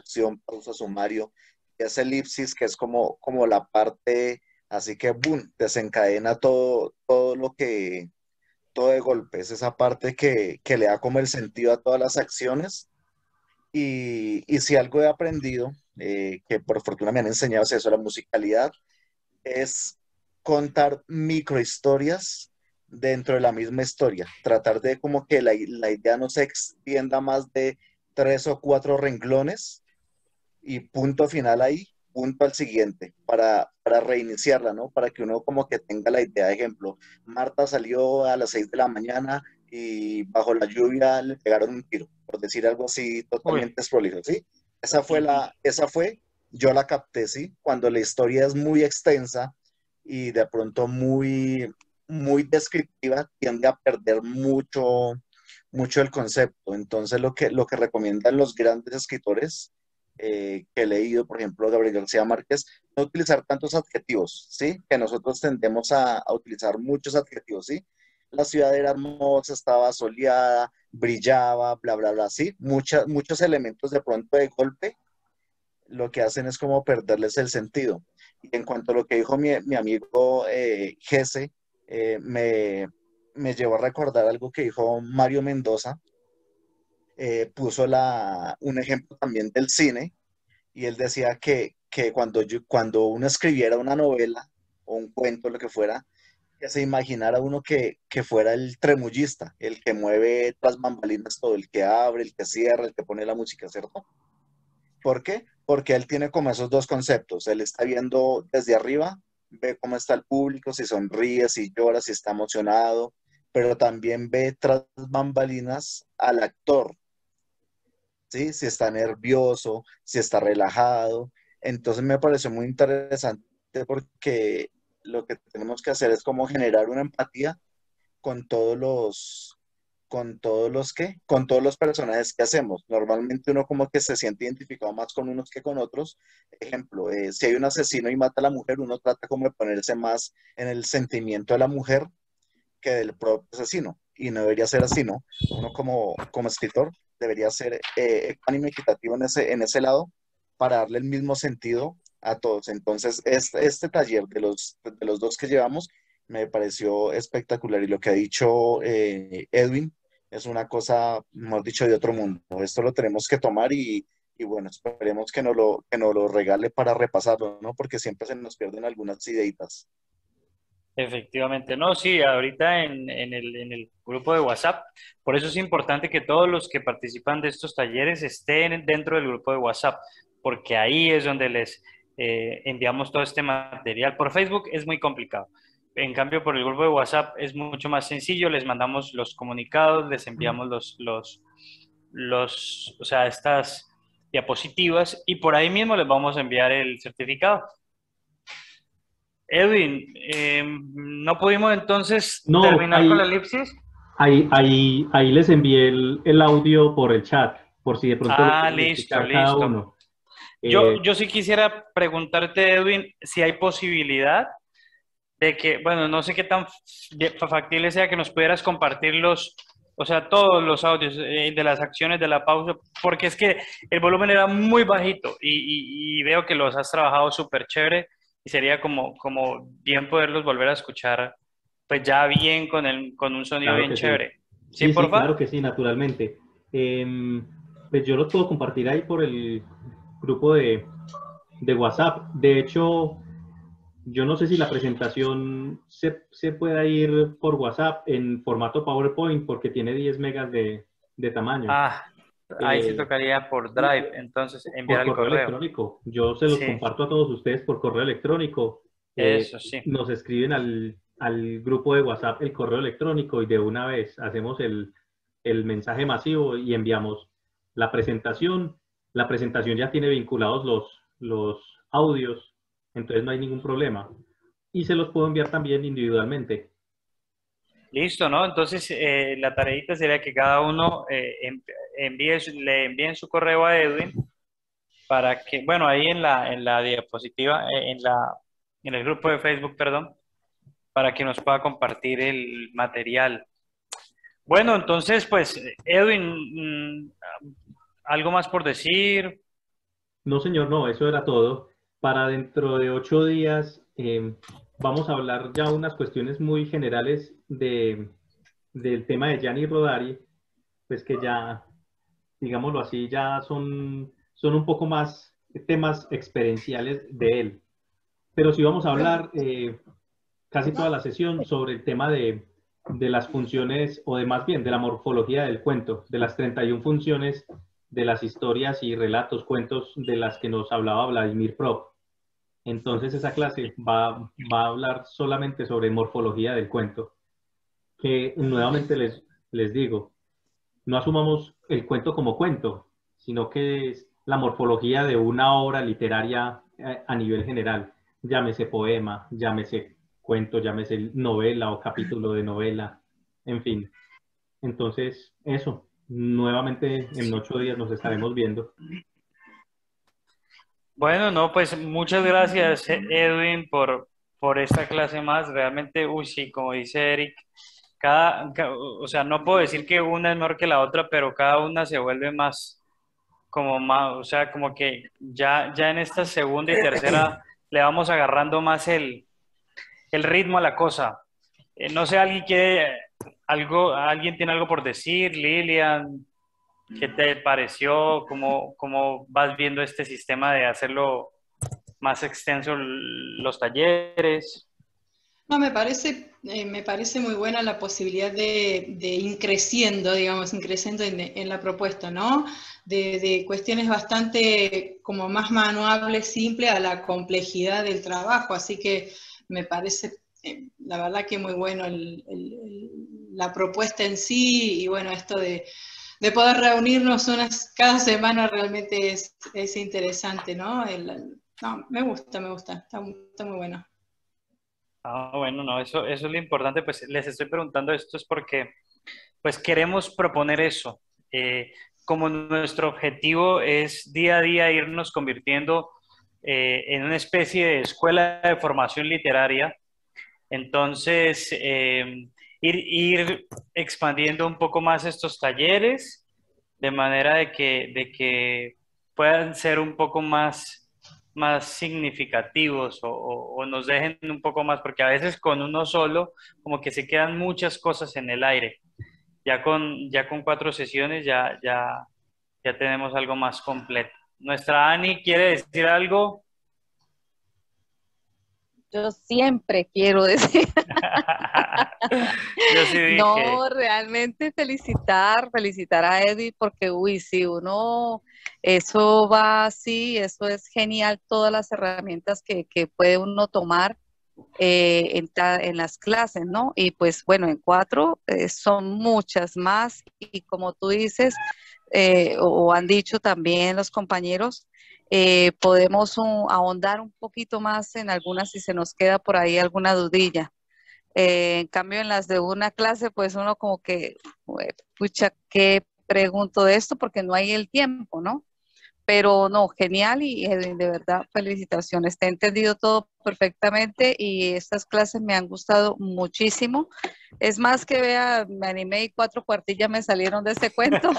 sumario, y ese elipsis que es como la parte, así que, boom, desencadena todo lo que todo de golpe, es esa parte que le da como el sentido a todas las acciones. Y si algo he aprendido, que por fortuna me han enseñado es eso, la musicalidad, es contar microhistorias dentro de la misma historia. Tratar de como que la idea no se extienda más de 3 o 4 renglones y punto final ahí, punto al siguiente, para reiniciarla, ¿no? Para que uno como que tenga la idea. Ejemplo, Marta salió a las 6 de la mañana y bajo la lluvia le pegaron un tiro, por decir algo así totalmente desprolijo, ¿sí? Yo la capté, ¿sí? Cuando la historia es muy extensa y de pronto muy descriptiva, tiende a perder mucho el concepto. Entonces, lo que recomiendan los grandes escritores que he leído, por ejemplo, Gabriel García Márquez, no utilizar tantos adjetivos, ¿sí? Que nosotros tendemos a utilizar muchos adjetivos, ¿sí? la ciudad era hermosa, estaba soleada, brillaba, bla, bla, bla, sí, muchos elementos de pronto de golpe lo que hacen es como perderles el sentido. Y en cuanto a lo que dijo mi amigo Gese, me llevó a recordar algo que dijo Mario Mendoza, puso un ejemplo también del cine, y él decía que cuando uno escribiera una novela o un cuento, lo que fuera, que se imaginara uno que fuera el tremullista, el que mueve tras bambalinas todo, el que abre, el que cierra, el que pone la música, ¿cierto? ¿Por qué? Porque él tiene como esos dos conceptos. Él está viendo desde arriba, ve cómo está el público, si sonríe, si llora, si está emocionado, pero también ve tras bambalinas al actor, ¿sí? Si está nervioso, si está relajado. Entonces me pareció muy interesante porque lo que tenemos que hacer es como generar una empatía con con todos los personajes que hacemos. Normalmente uno como que se siente identificado más con unos que con otros. Ejemplo, si hay un asesino y mata a la mujer, uno trata como de ponerse más en el sentimiento de la mujer que del propio asesino. Y no debería ser así, ¿no? Uno como escritor debería ser ecuánime, equitativo en ese lado para darle el mismo sentido a todos. Entonces, este taller de los dos que llevamos me pareció espectacular y lo que ha dicho Edwin es una cosa, mejor dicho, de otro mundo. Esto lo tenemos que tomar y bueno, esperemos que nos lo regale para repasarlo, ¿no? Porque siempre se nos pierden algunas ideitas. Efectivamente, no, sí, ahorita en el grupo de WhatsApp, por eso es importante que todos los que participan de estos talleres estén dentro del grupo de WhatsApp, porque ahí es donde les enviamos todo este material. Por Facebook es muy complicado. En cambio, por el grupo de WhatsApp es mucho más sencillo, les mandamos los comunicados, les enviamos o sea, estas diapositivas y por ahí mismo les vamos a enviar el certificado. Edwin, ¿no pudimos entonces No, terminar con la elipsis? ahí les envié el audio por el chat, por si de pronto lo quieren Listo, escuchar cada listo. uno. Eh, Yo sí quisiera preguntarte, Edwin, si hay posibilidad de que, bueno, no sé qué tan factible sea que nos pudieras compartir o sea, todos los audios de las acciones de la pausa, porque es que el volumen era muy bajito y veo que los has trabajado súper chévere y sería como bien poderlos volver a escuchar, pues ya bien con un sonido claro bien que sí. chévere. ¿Sí, Sí, sí, porfa? claro que sí, naturalmente. Pues yo los puedo compartir ahí por el grupo de WhatsApp. De hecho, yo no sé si la presentación se pueda ir por WhatsApp en formato PowerPoint porque tiene 10 megas de tamaño. Ah, ahí sí Eh, tocaría por y Drive, entonces enviar por el correo correo. electrónico. Yo se los Sí, comparto a todos ustedes por correo electrónico. eso sí. Nos escriben al grupo de WhatsApp el correo electrónico y de una vez hacemos el mensaje masivo y enviamos la presentación. La presentación ya tiene vinculados los audios, entonces no hay ningún problema. Y se los puedo enviar también individualmente. Listo, ¿no? Entonces, la tareita sería que cada uno le envíen su correo a Edwin para que, bueno, ahí en la diapositiva, en el grupo de Facebook, perdón, para que nos pueda compartir el material. Bueno, entonces, pues, Edwin, ¿algo más por decir? No, señor, no, eso era todo. Para dentro de 8 días vamos a hablar ya unas cuestiones muy generales del tema de Gianni Rodari, pues que ya, digámoslo así, ya son un poco más temas experienciales de él. Pero sí vamos a hablar casi toda la sesión sobre el tema de las funciones, o de más bien de la morfología del cuento, de las 31 funciones de las historias y relatos, cuentos de las que nos hablaba Vladimir Prop. Entonces esa clase va a hablar solamente sobre morfología del cuento, que nuevamente les digo, no asumamos el cuento como cuento, sino que es la morfología de una obra literaria a nivel general, llámese poema, llámese cuento, llámese novela o capítulo de novela, en fin. Entonces, eso, nuevamente en 8 días nos estaremos viendo. Bueno, no, pues muchas gracias, Edwin, por esta clase más. Realmente, uy, sí, como dice Eric, o sea, no puedo decir que una es mejor que la otra, pero cada una se vuelve más, como más, o sea, como que ya en esta segunda y tercera le vamos agarrando más el ritmo a la cosa. No sé, alguien tiene algo por decir, Lilian, ¿qué te pareció? ¿Cómo vas viendo este sistema de hacerlo más extenso los talleres? No, me parece muy buena la posibilidad de ir creciendo, digamos, increciendo en la propuesta, ¿no? De cuestiones bastante como más manuables, simples, a la complejidad del trabajo. Así que me parece, la verdad que muy bueno la propuesta en sí, y bueno, esto de poder reunirnos cada semana realmente es interesante, ¿no? No, me gusta, está muy bueno. Ah, bueno, no, eso es lo importante, pues les estoy preguntando esto es porque pues queremos proponer eso. Como nuestro objetivo es día a día irnos convirtiendo en una especie de escuela de formación literaria, entonces ir expandiendo un poco más estos talleres de manera de que puedan ser un poco más significativos o nos dejen un poco más, porque a veces con uno solo como que se quedan muchas cosas en el aire. Ya con 4 sesiones ya tenemos algo más completo. Nuestra Ani quiere decir algo. Yo siempre quiero decir. Yo sí dije. No, realmente felicitar a Edwin porque, uy, si uno, eso va así, eso es genial, todas las herramientas que puede uno tomar en las clases, ¿no? Y pues bueno, en 4 son muchas más y como tú dices, o han dicho también los compañeros, podemos ahondar un poquito más en algunas si se nos queda por ahí alguna dudilla. En cambio, en las de una clase, pues uno como que, pucha, ¿qué pregunto de esto? Porque no hay el tiempo, ¿no? Pero no, genial y Edwin, de verdad, felicitaciones. Te he entendido todo perfectamente y estas clases me han gustado muchísimo. Es más que vea, me animé y 4 cuartillas me salieron de este cuento.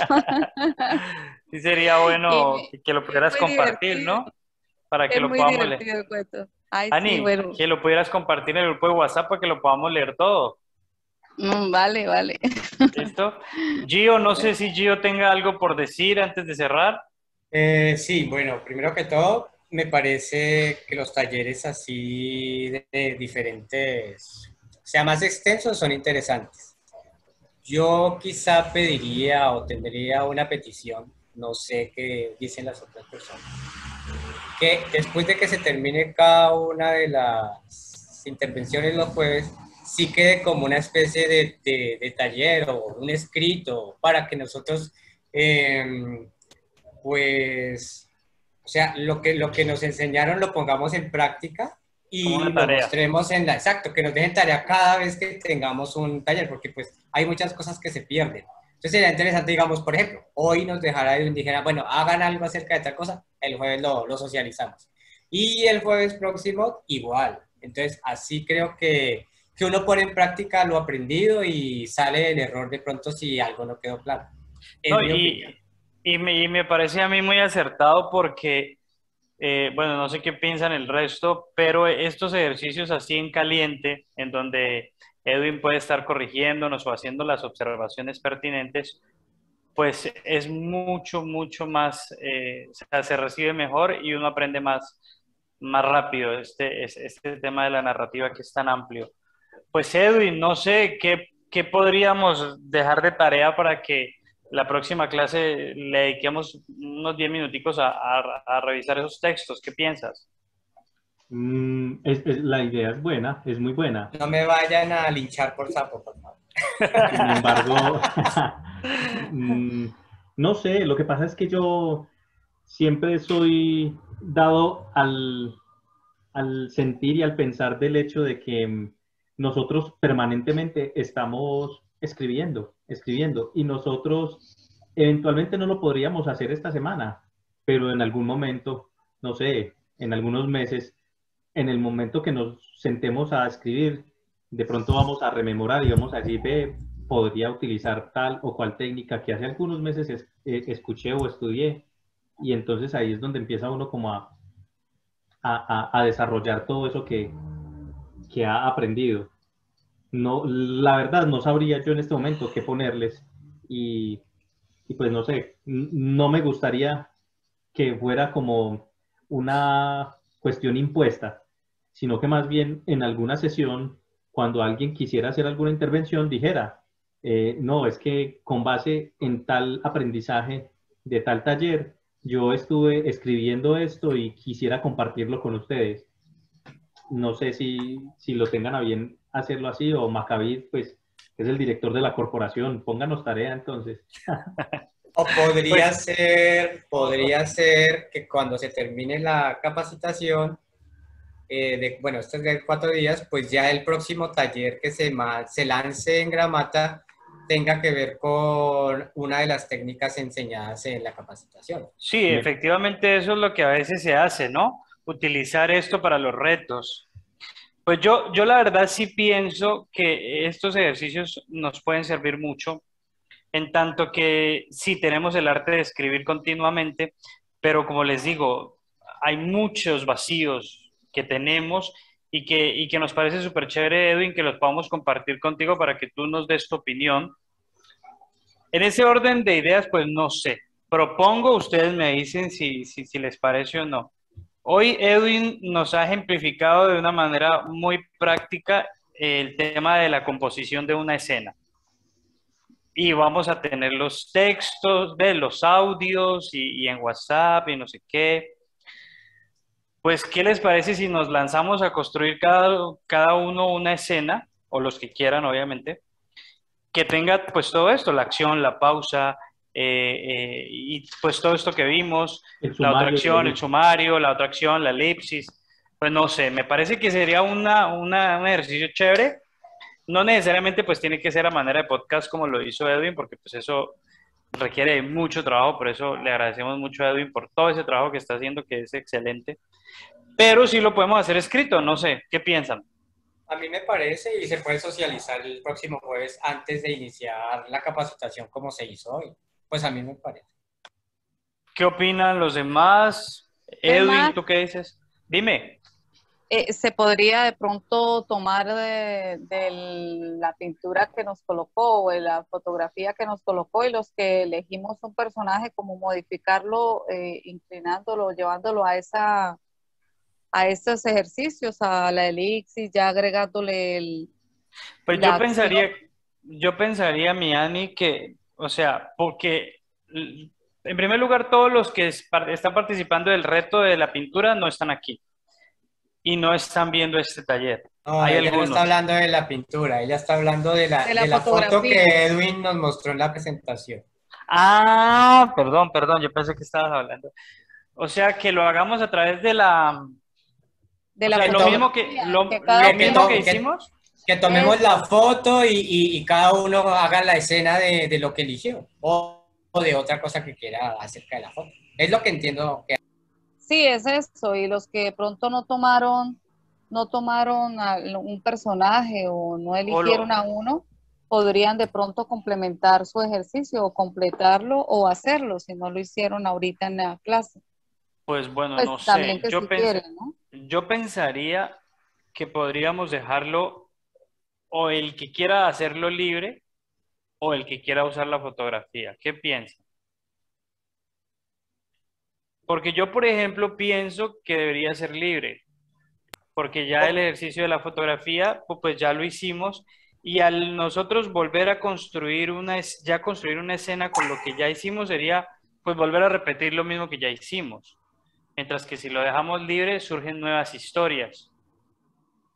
Sí sería bueno que lo pudieras muy compartir, divertido. ¿no? Para que Es lo muy podamos leer. divertido el cuento. Ay, sí, Ani, bueno. que lo pudieras compartir en el grupo de WhatsApp para que lo podamos leer todo. Vale. ¿Listo? Gio, no sé si Gio tenga algo por decir antes de cerrar. Sí, bueno, primero que todo, me parece que los talleres así de diferentes, o sea, más extensos, son interesantes. Yo quizá pediría o tendría una petición, no sé qué dicen las otras personas, que después de que se termine cada una de las intervenciones los jueves, sí quede como una especie de taller o un escrito para que nosotros, pues, o sea, lo que nos enseñaron lo pongamos en práctica Como y una lo tarea. mostremos exacto, que nos dejen tarea cada vez que tengamos un taller, porque pues hay muchas cosas que se pierden. Entonces sería interesante, digamos, por ejemplo, hoy nos dejara y dijera, bueno, hagan algo acerca de tal cosa, el jueves lo socializamos. Y el jueves próximo, igual. Entonces, así creo que uno pone en práctica lo aprendido y sale el error de pronto si algo no quedó claro. Es No, mi opinión. y me parece a mí muy acertado porque, bueno, no sé qué piensan el resto, pero estos ejercicios así en caliente, en donde Edwin puede estar corrigiéndonos o haciendo las observaciones pertinentes, pues es mucho más, o sea, se recibe mejor y uno aprende más rápido este tema de la narrativa que es tan amplio. Pues Edwin, no sé qué podríamos dejar de tarea para que la próxima clase le dediquemos unos 10 minuticos a revisar esos textos. ¿Qué piensas? La idea es buena, es muy buena. No me vayan a linchar por sapo, por favor. Sin embargo, no sé, lo que pasa es que yo siempre soy dado al sentir y al pensar del hecho de que nosotros permanentemente estamos escribiendo, y nosotros eventualmente no lo podríamos hacer esta semana, pero en algún momento, no sé, en algunos meses, en el momento que nos sentemos a escribir, de pronto vamos a rememorar y vamos a decir, ve, podría utilizar tal o cual técnica que hace algunos meses escuché o estudié, y entonces ahí es donde empieza uno como a desarrollar todo eso que ha aprendido. No, la verdad no sabría yo en este momento qué ponerles, y pues no sé, no me gustaría que fuera como una cuestión impuesta, sino que más bien en alguna sesión, cuando alguien quisiera hacer alguna intervención, dijera, no, es que con base en tal aprendizaje de tal taller, yo estuve escribiendo esto y quisiera compartirlo con ustedes. No sé si lo tengan a bien hacerlo así, o Maccabi, pues, es el director de la corporación, pónganos tarea entonces. O podría ser que cuando se termine la capacitación, bueno, esto es de 4 días, pues ya el próximo taller que se lance en Gramata tenga que ver con una de las técnicas enseñadas en la capacitación. Sí, efectivamente eso es lo que a veces se hace, ¿no? Utilizar esto para los retos. Pues yo la verdad sí pienso que estos ejercicios nos pueden servir mucho, en tanto que sí tenemos el arte de escribir continuamente, pero como les digo, hay muchos vacíos que tenemos y que nos parece súper chévere, Edwin, que los podamos compartir contigo para que tú nos des tu opinión. En ese orden de ideas, pues no sé. Propongo, ustedes me dicen si les parece o no. Hoy Edwin nos ha ejemplificado de una manera muy práctica el tema de la composición de una escena. Y vamos a tener los textos, de los audios y en WhatsApp y no sé qué. Pues, ¿qué les parece si nos lanzamos a construir cada uno una escena, o los que quieran, obviamente, que tenga pues todo esto, la acción, la pausa, y pues todo esto que vimos, la otra acción, el sumario, la otra acción, la elipsis, pues no sé, me parece que sería un ejercicio chévere. No necesariamente pues tiene que ser a manera de podcast como lo hizo Edwin, porque pues eso requiere de mucho trabajo, por eso le agradecemos mucho a Edwin por todo ese trabajo que está haciendo, que es excelente, pero sí lo podemos hacer escrito, no sé, ¿qué piensan? A mí me parece, y se puede socializar el próximo jueves antes de iniciar la capacitación como se hizo hoy. Pues a mí me parece. ¿Qué opinan los demás? Edwin, ¿tú qué dices? Dime. Se podría de pronto tomar de la pintura que nos colocó o de la fotografía que nos colocó, y los que elegimos un personaje, como modificarlo, inclinándolo, llevándolo a estos ejercicios, a la elixir, ya agregándole pues yo pensaría, Miani, que, o sea, porque en primer lugar todos los que están participando del reto de la pintura no están aquí y no están viendo este taller. No, ella no está hablando de la pintura, ella está hablando de la foto que Edwin nos mostró en la presentación. Ah, perdón, yo pensé que estabas hablando. O sea, que lo hagamos a través de la... lo mismo que hicimos. Que tomemos la foto y cada uno haga la escena de lo que eligió o de otra cosa que quiera acerca de la foto. Es lo que entiendo que... Sí, es eso. Y los que de pronto no tomaron a un personaje o no eligieron a uno, podrían de pronto complementar su ejercicio o completarlo o hacerlo si no lo hicieron ahorita en la clase. Pues bueno, pues no sé. Yo pensaría que podríamos dejarlo o el que quiera hacerlo libre o el que quiera usar la fotografía. ¿Qué piensan? Porque yo, por ejemplo, pienso que debería ser libre, porque ya el ejercicio de la fotografía, pues ya lo hicimos, y al nosotros volver a construir una escena con lo que ya hicimos sería, pues volver a repetir lo mismo que ya hicimos. Mientras que si lo dejamos libre, surgen nuevas historias.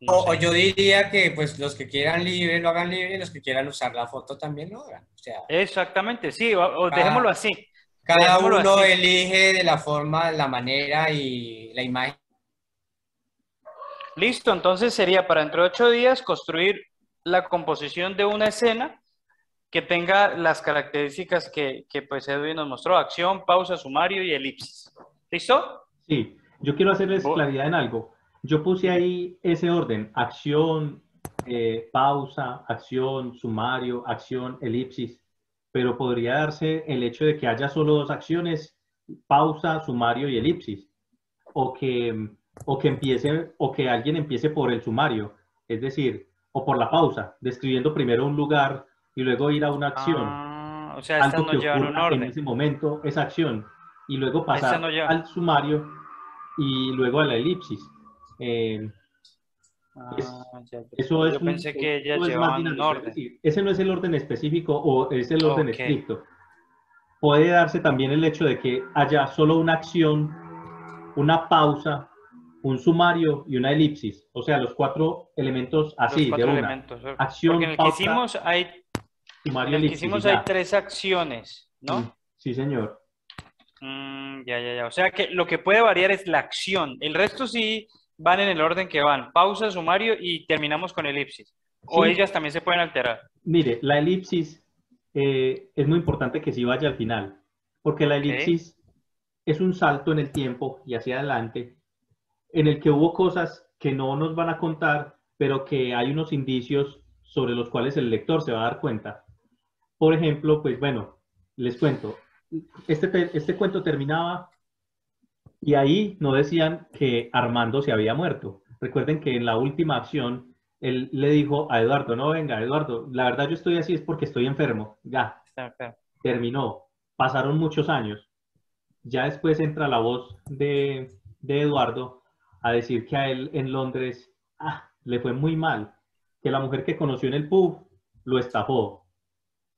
O yo diría que pues los que quieran libre lo hagan libre y los que quieran usar la foto también lo hagan. O sea, exactamente, sí, o dejémoslo así. Cada uno elige de la forma, la manera y la imagen. Listo, entonces sería para dentro de 8 días construir la composición de una escena que tenga las características que pues Edwin nos mostró: acción, pausa, sumario y elipsis. ¿Listo? Sí, yo quiero hacerles claridad en algo. Yo puse ahí ese orden: acción, pausa, acción, sumario, acción, elipsis, pero podría darse el hecho de que haya solo dos acciones, pausa, sumario y elipsis, o que empiece, o que alguien empiece por el sumario, es decir, o por la pausa, describiendo primero un lugar y luego ir a una acción, O sea, estas algo no que llevan un ocurra en orden. ese momento, esa acción, y luego Estas pasar no llevan. al sumario y luego a la elipsis. Ya. Eso es, Yo pensé que ellas eso es más llevaban un dinámico, es orden. decir, ese no es el orden específico o es el orden Ok. estricto. Puede darse también el hecho de que haya solo una acción, una pausa, un sumario y una elipsis. O sea, los 4 elementos Los así, de 4 una. elementos. Porque Acción, en el que pausa, hicimos hay, sumario, en el que elipsis y hicimos hay ya. 3 acciones, ¿no? Sí, señor. Ya. O sea que lo que puede variar es la acción. El resto sí van en el orden que van. Pausa, sumario y terminamos con elipsis. O Sí. ellas también se pueden alterar. Mire, la elipsis es muy importante que sí vaya al final, porque la Ok. elipsis es un salto en el tiempo y hacia adelante, en el que hubo cosas que no nos van a contar, pero que hay unos indicios sobre los cuales el lector se va a dar cuenta. Por ejemplo, pues bueno, les cuento, este cuento terminaba y ahí no decían que Armando se había muerto. Recuerden que en la última acción él le dijo a Eduardo, no, venga, Eduardo, la verdad yo estoy así es porque estoy enfermo. Ya, terminó. Pasaron muchos años. Ya después entra la voz de Eduardo a decir que a él en Londres le fue muy mal, que la mujer que conoció en el pub lo estafó,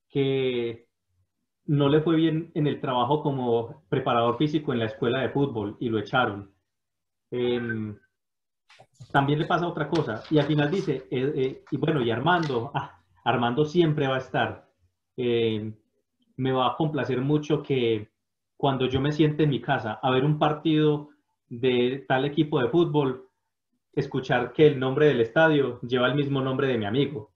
que no le fue bien en el trabajo como preparador físico en la escuela de fútbol y lo echaron. También le pasa otra cosa y al final dice, y bueno, y Armando, Armando siempre va a estar. Me va a complacer mucho que cuando yo me siente en mi casa a ver un partido de tal equipo de fútbol, escuchar que el nombre del estadio lleva el mismo nombre de mi amigo.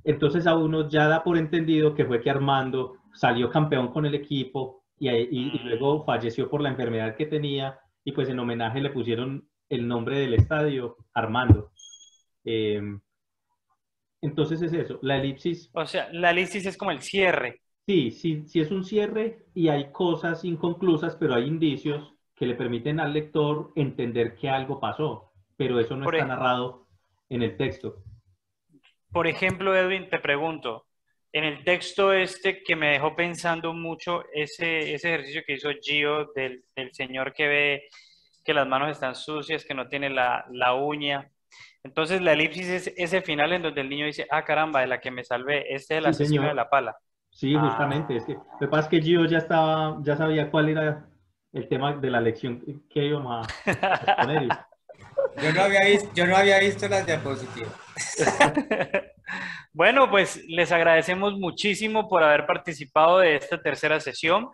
Entonces a uno ya da por entendido que fue que Armando salió campeón con el equipo y luego falleció por la enfermedad que tenía y pues en homenaje le pusieron el nombre del estadio, Armando. Entonces es eso, la elipsis. O sea, la elipsis es como el cierre. Sí es un cierre y hay cosas inconclusas, pero hay indicios que le permiten al lector entender que algo pasó, pero eso no está narrado en el texto. Por ejemplo, Edwin, te pregunto, en el texto que me dejó pensando mucho, ese ejercicio que hizo Gio del señor que ve que las manos están sucias, que no tiene la uña. Entonces la elipsis es ese final en donde el niño dice, caramba, de la que me salvé, este es el asesino señor. de la pala. Sí, justamente. Es que, lo que pasa es que Gio ya sabía cuál era el tema de la lección que íbamos a poner. Yo no había visto las diapositivas. Bueno, pues les agradecemos muchísimo por haber participado de esta tercera sesión.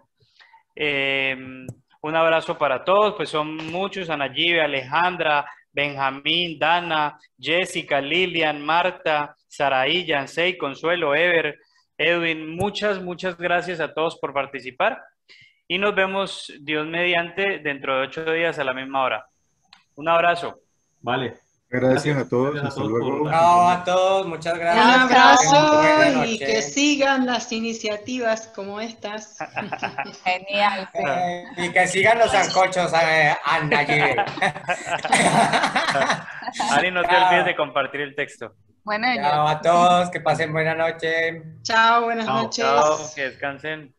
Un abrazo para todos, pues son muchos, Ana Gibe, Alejandra, Benjamín, Dana, Jessica, Lilian, Marta, Saraí, Yansei, Consuelo, Ever, Edwin, muchas gracias a todos por participar y nos vemos, Dios mediante, dentro de 8 días a la misma hora. Un abrazo. Vale. Gracias a todos. Hasta luego. Chao a todos. Muchas gracias. Un abrazo Buenas y noches. que sigan las iniciativas como estas. Genial. Sí. Y que sigan los sancochos, Ana Gibe. Ani, no te olvides de compartir el texto. Bueno, Chao a todos. Que pasen buena noche. Chao, buenas Chao. noches. Chao, que descansen.